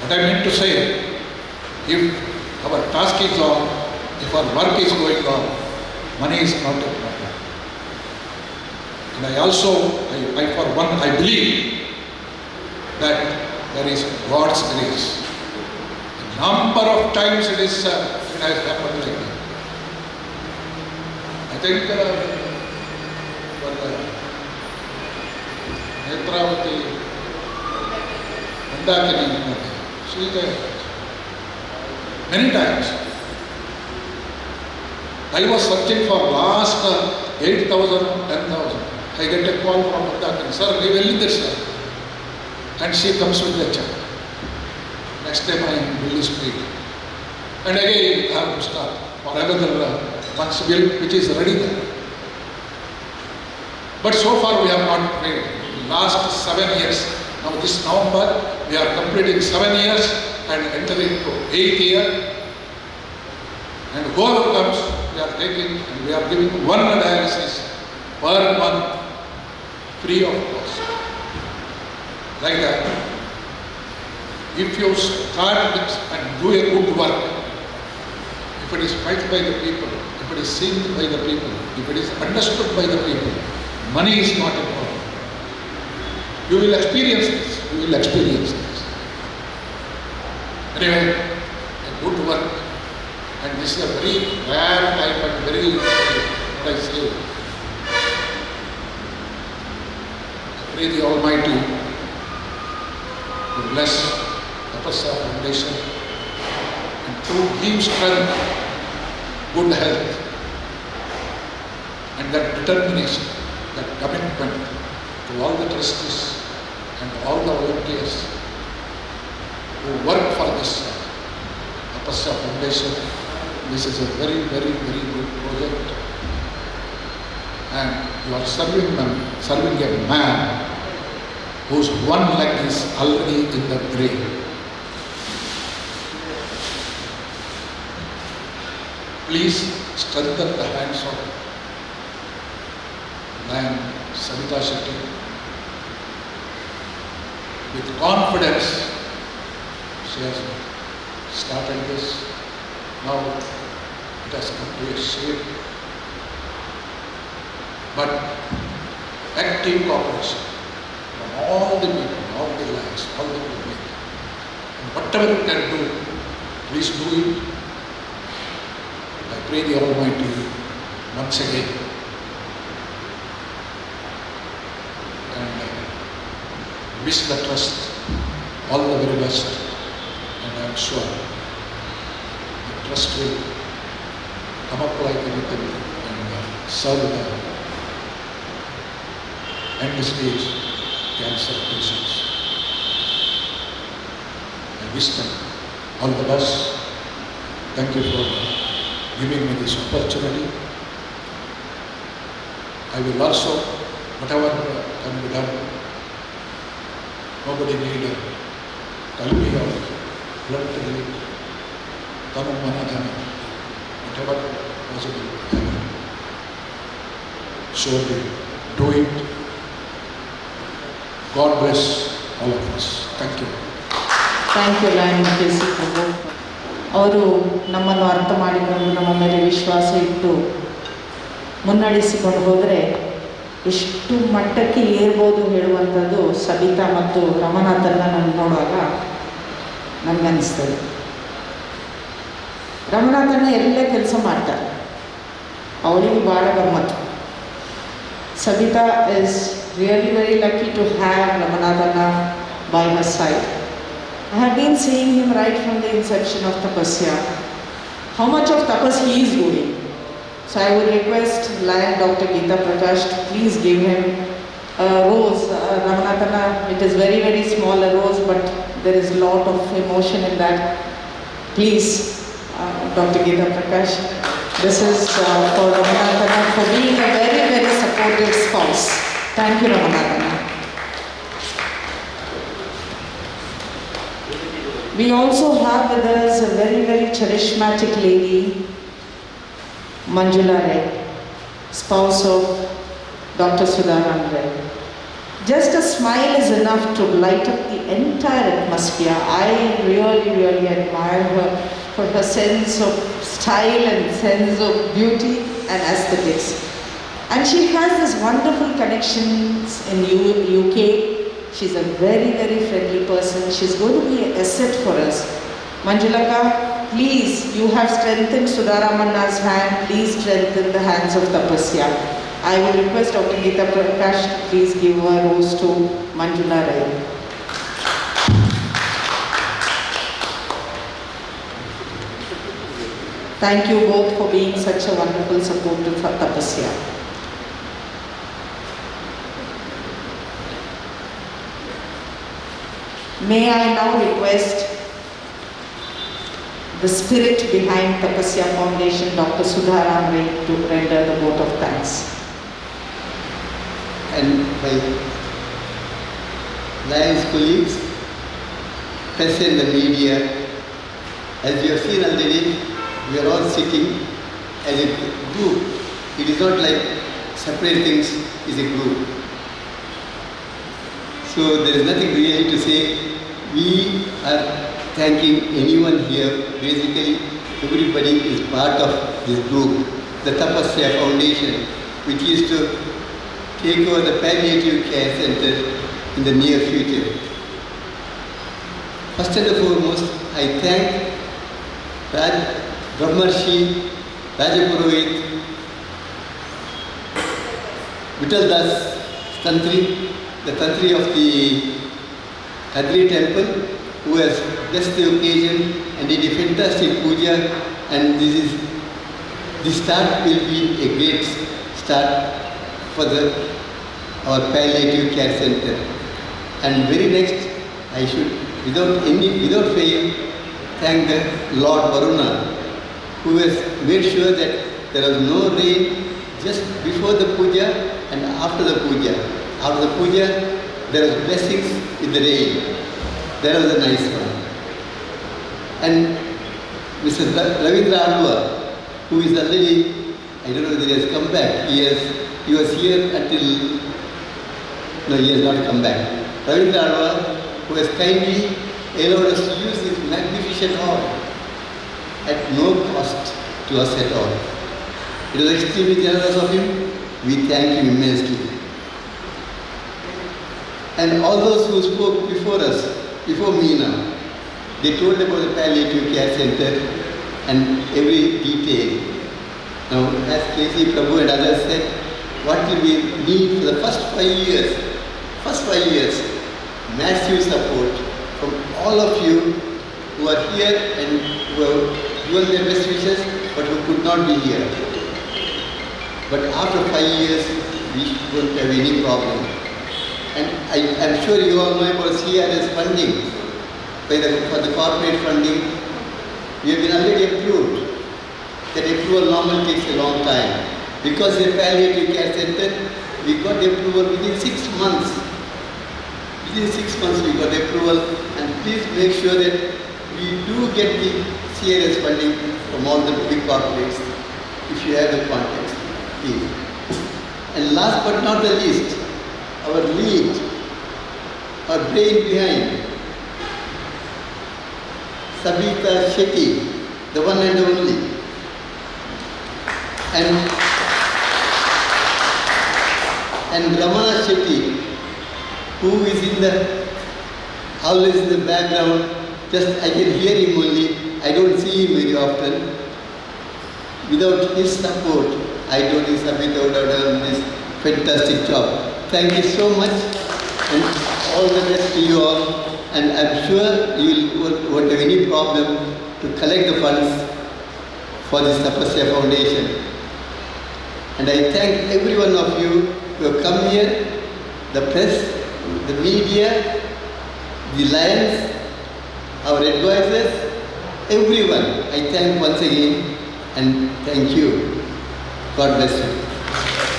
What I meant to say, if our task is on, if our work is going on, money is not a problem. And I also, I for one, I believe that there is God's grace. A number of times it has happened like that. I think Netravati Mandakini, she is there. Many times. I was searching for last 8,000, 10,000. I get a call from Mandakini, sir, we will leave this, sir. And she comes with the check. Next day my bill is paid. And again, I have to start for another month's bill, which is ready there. But so far we have not paid. Last 7 years. Now this November, we are completing 7 years and entering into 8th year. And whoever comes, we are taking and we are giving one dialysis per month, free of cost. Like that. If you start with and do a good work, if it is felt by the people, if it is seen by the people, if it is understood by the people, money is not important. You will experience this. You will experience this. Anyway, a good work. And this is a very rare type and very, what I say, I pray the Almighty to bless Tapasya Foundation and to give strength, good health, and that determination, that commitment to all the trustees and all the volunteers who work for this Tapasya Foundation. This is a very, very, very good project. And you are serving a man whose one leg is already in the grave. Please strengthen the hands of Lion Savita Shetty. With confidence, she has started this. Now it has come to a shape. But active cooperation from all the people, all the lands, all the public. And whatever you can do, please do it. I pray the Almighty once again. And wish the trust all the very best. And I am sure the trust will come up like anything and serve the end-stage cancer patients. I wish them all the best. Thank you for giving me this opportunity. I will also, whatever can be done, nobody need a kalmi of blood relief, tanam manadhana, whatever possible, I will surely do it. God bless all of us. Thank you. Thank you lion KC. Prabhu ಅವರು ನಮ್ಮನ್ನು ಅರ್ಥ ಮಾಡಿಕೊಂಡು ನಮ್ಮ ಮೇಲೆ ವಿಶ್ವಾಸ ಇಟ್ಟು ಮುನ್ನಡೆಸಿಕೊಂಡು ಹೋದರೆ ಎಷ್ಟು ಮಟ್ಟಕ್ಕೆ ಏರ್ಬೋದು ಹೇಳುವಂಥದ್ದು ಸಬಿತಾ ಮತ್ತು ರಮನಾಥನ್ನ ನಾನು ನೋಡುವಾಗ ನನಗನ್ನಿಸ್ತದೆ. ರಮನಾಥನ್ನ ಎಲ್ಲ ಕೆಲಸ ಮಾಡ್ತಾರೆ, ಅವಳಿಗೆ ಭಾಳ ಗಮ್ಮತ್ತು. Sabita is really very lucky to have Ramanathanna by her side. I have been seeing him right from the inception of Tapasya, how much of tapas he is doing. So I would request Lion Dr. Geeta Prakash to please give him a rose. Ramanathanna, it is very, very small a rose, but there is a lot of emotion in that. Please, Dr. Geeta Prakash. This is for Ramanathanna for being a very, very supportive spouse. Thank you, Ramanathanna. We also have with us a very, very charismatic lady, Manjula Ray, spouse of Dr. Sudharan Ray. Just a smile is enough to light up the entire atmosphere. I really, really admire her for her sense of style and sense of beauty and aesthetics. And she has this wonderful connections in UK. She's a very, very friendly person. She's going to be an asset for us. Manjulaka, please, you have strengthened Sudharamanna's hand. Please strengthen the hands of Tapasya. I will request Dr. Geeta Prakash to please give a rose to Manjula Rai. Thank you both for being such a wonderful support for Tapasya. May I now request the spirit behind Tapasya Foundation, Dr. Sudha Ramray, to render the vote of thanks. And my Lions colleagues, press and the media, as you have seen already, we are all sitting as a group. It is not like separate things, is a group. So there is nothing really to say. We are thanking anyone here. Basically, everybody is part of this group, the Tapasya Foundation, which is to take over the palliative care center in the near future. First and foremost, I thank Brahmarshi Rajapurohit Vittal Das Tantri, the Tantri of the Kadri temple, who has blessed the occasion and did a fantastic puja, and the start will be a great start for our palliative care center. And very next, I should, without fail, thank the Lord Varuna, who has made sure that there was no rain just before the puja and after the puja. After the puja, there was blessings with the rain. That was a nice one. And Mr. Ravindra Alva, who is already, I don't know whether he has come back. He was here until, no, he has not come back. Ravindra Alva, who has kindly allowed us to use this magnificent hall at no cost to us at all. It was extremely generous of him. We thank him immensely. And all those who spoke before us, before me now, they told about the palliative care center and every detail. Now, as K.C. Prabhu and others said, what will we need for the first 5 years? Massive support from all of you who are here and who have given their best wishes, but who could not be here. But after 5 years, we won't have any problem. And I am sure you all know about CRS funding. For the corporate funding, we have been already approved. That approval normally takes a long time. Because the palliative care center, we got the approval within 6 months. Within 6 months we got approval, and please make sure that we do get the CRS funding from all the big corporates, if you have the contacts, please. And last but not the least, our lead, our brain behind, Sabita Shetty, the one and only. And Ramana Shetty, who is always in the background. Just I can hear him only, I don't see him very often. Without his support, I don't think Sabita would have done this fantastic job. Thank you so much, and all the best to you all. And I'm sure you won't have any problem to collect the funds for this Tapasya Foundation. And I thank every one of you who have come here, the press, the media, the Lions, our advisors, everyone. I thank once again, and thank you. God bless you.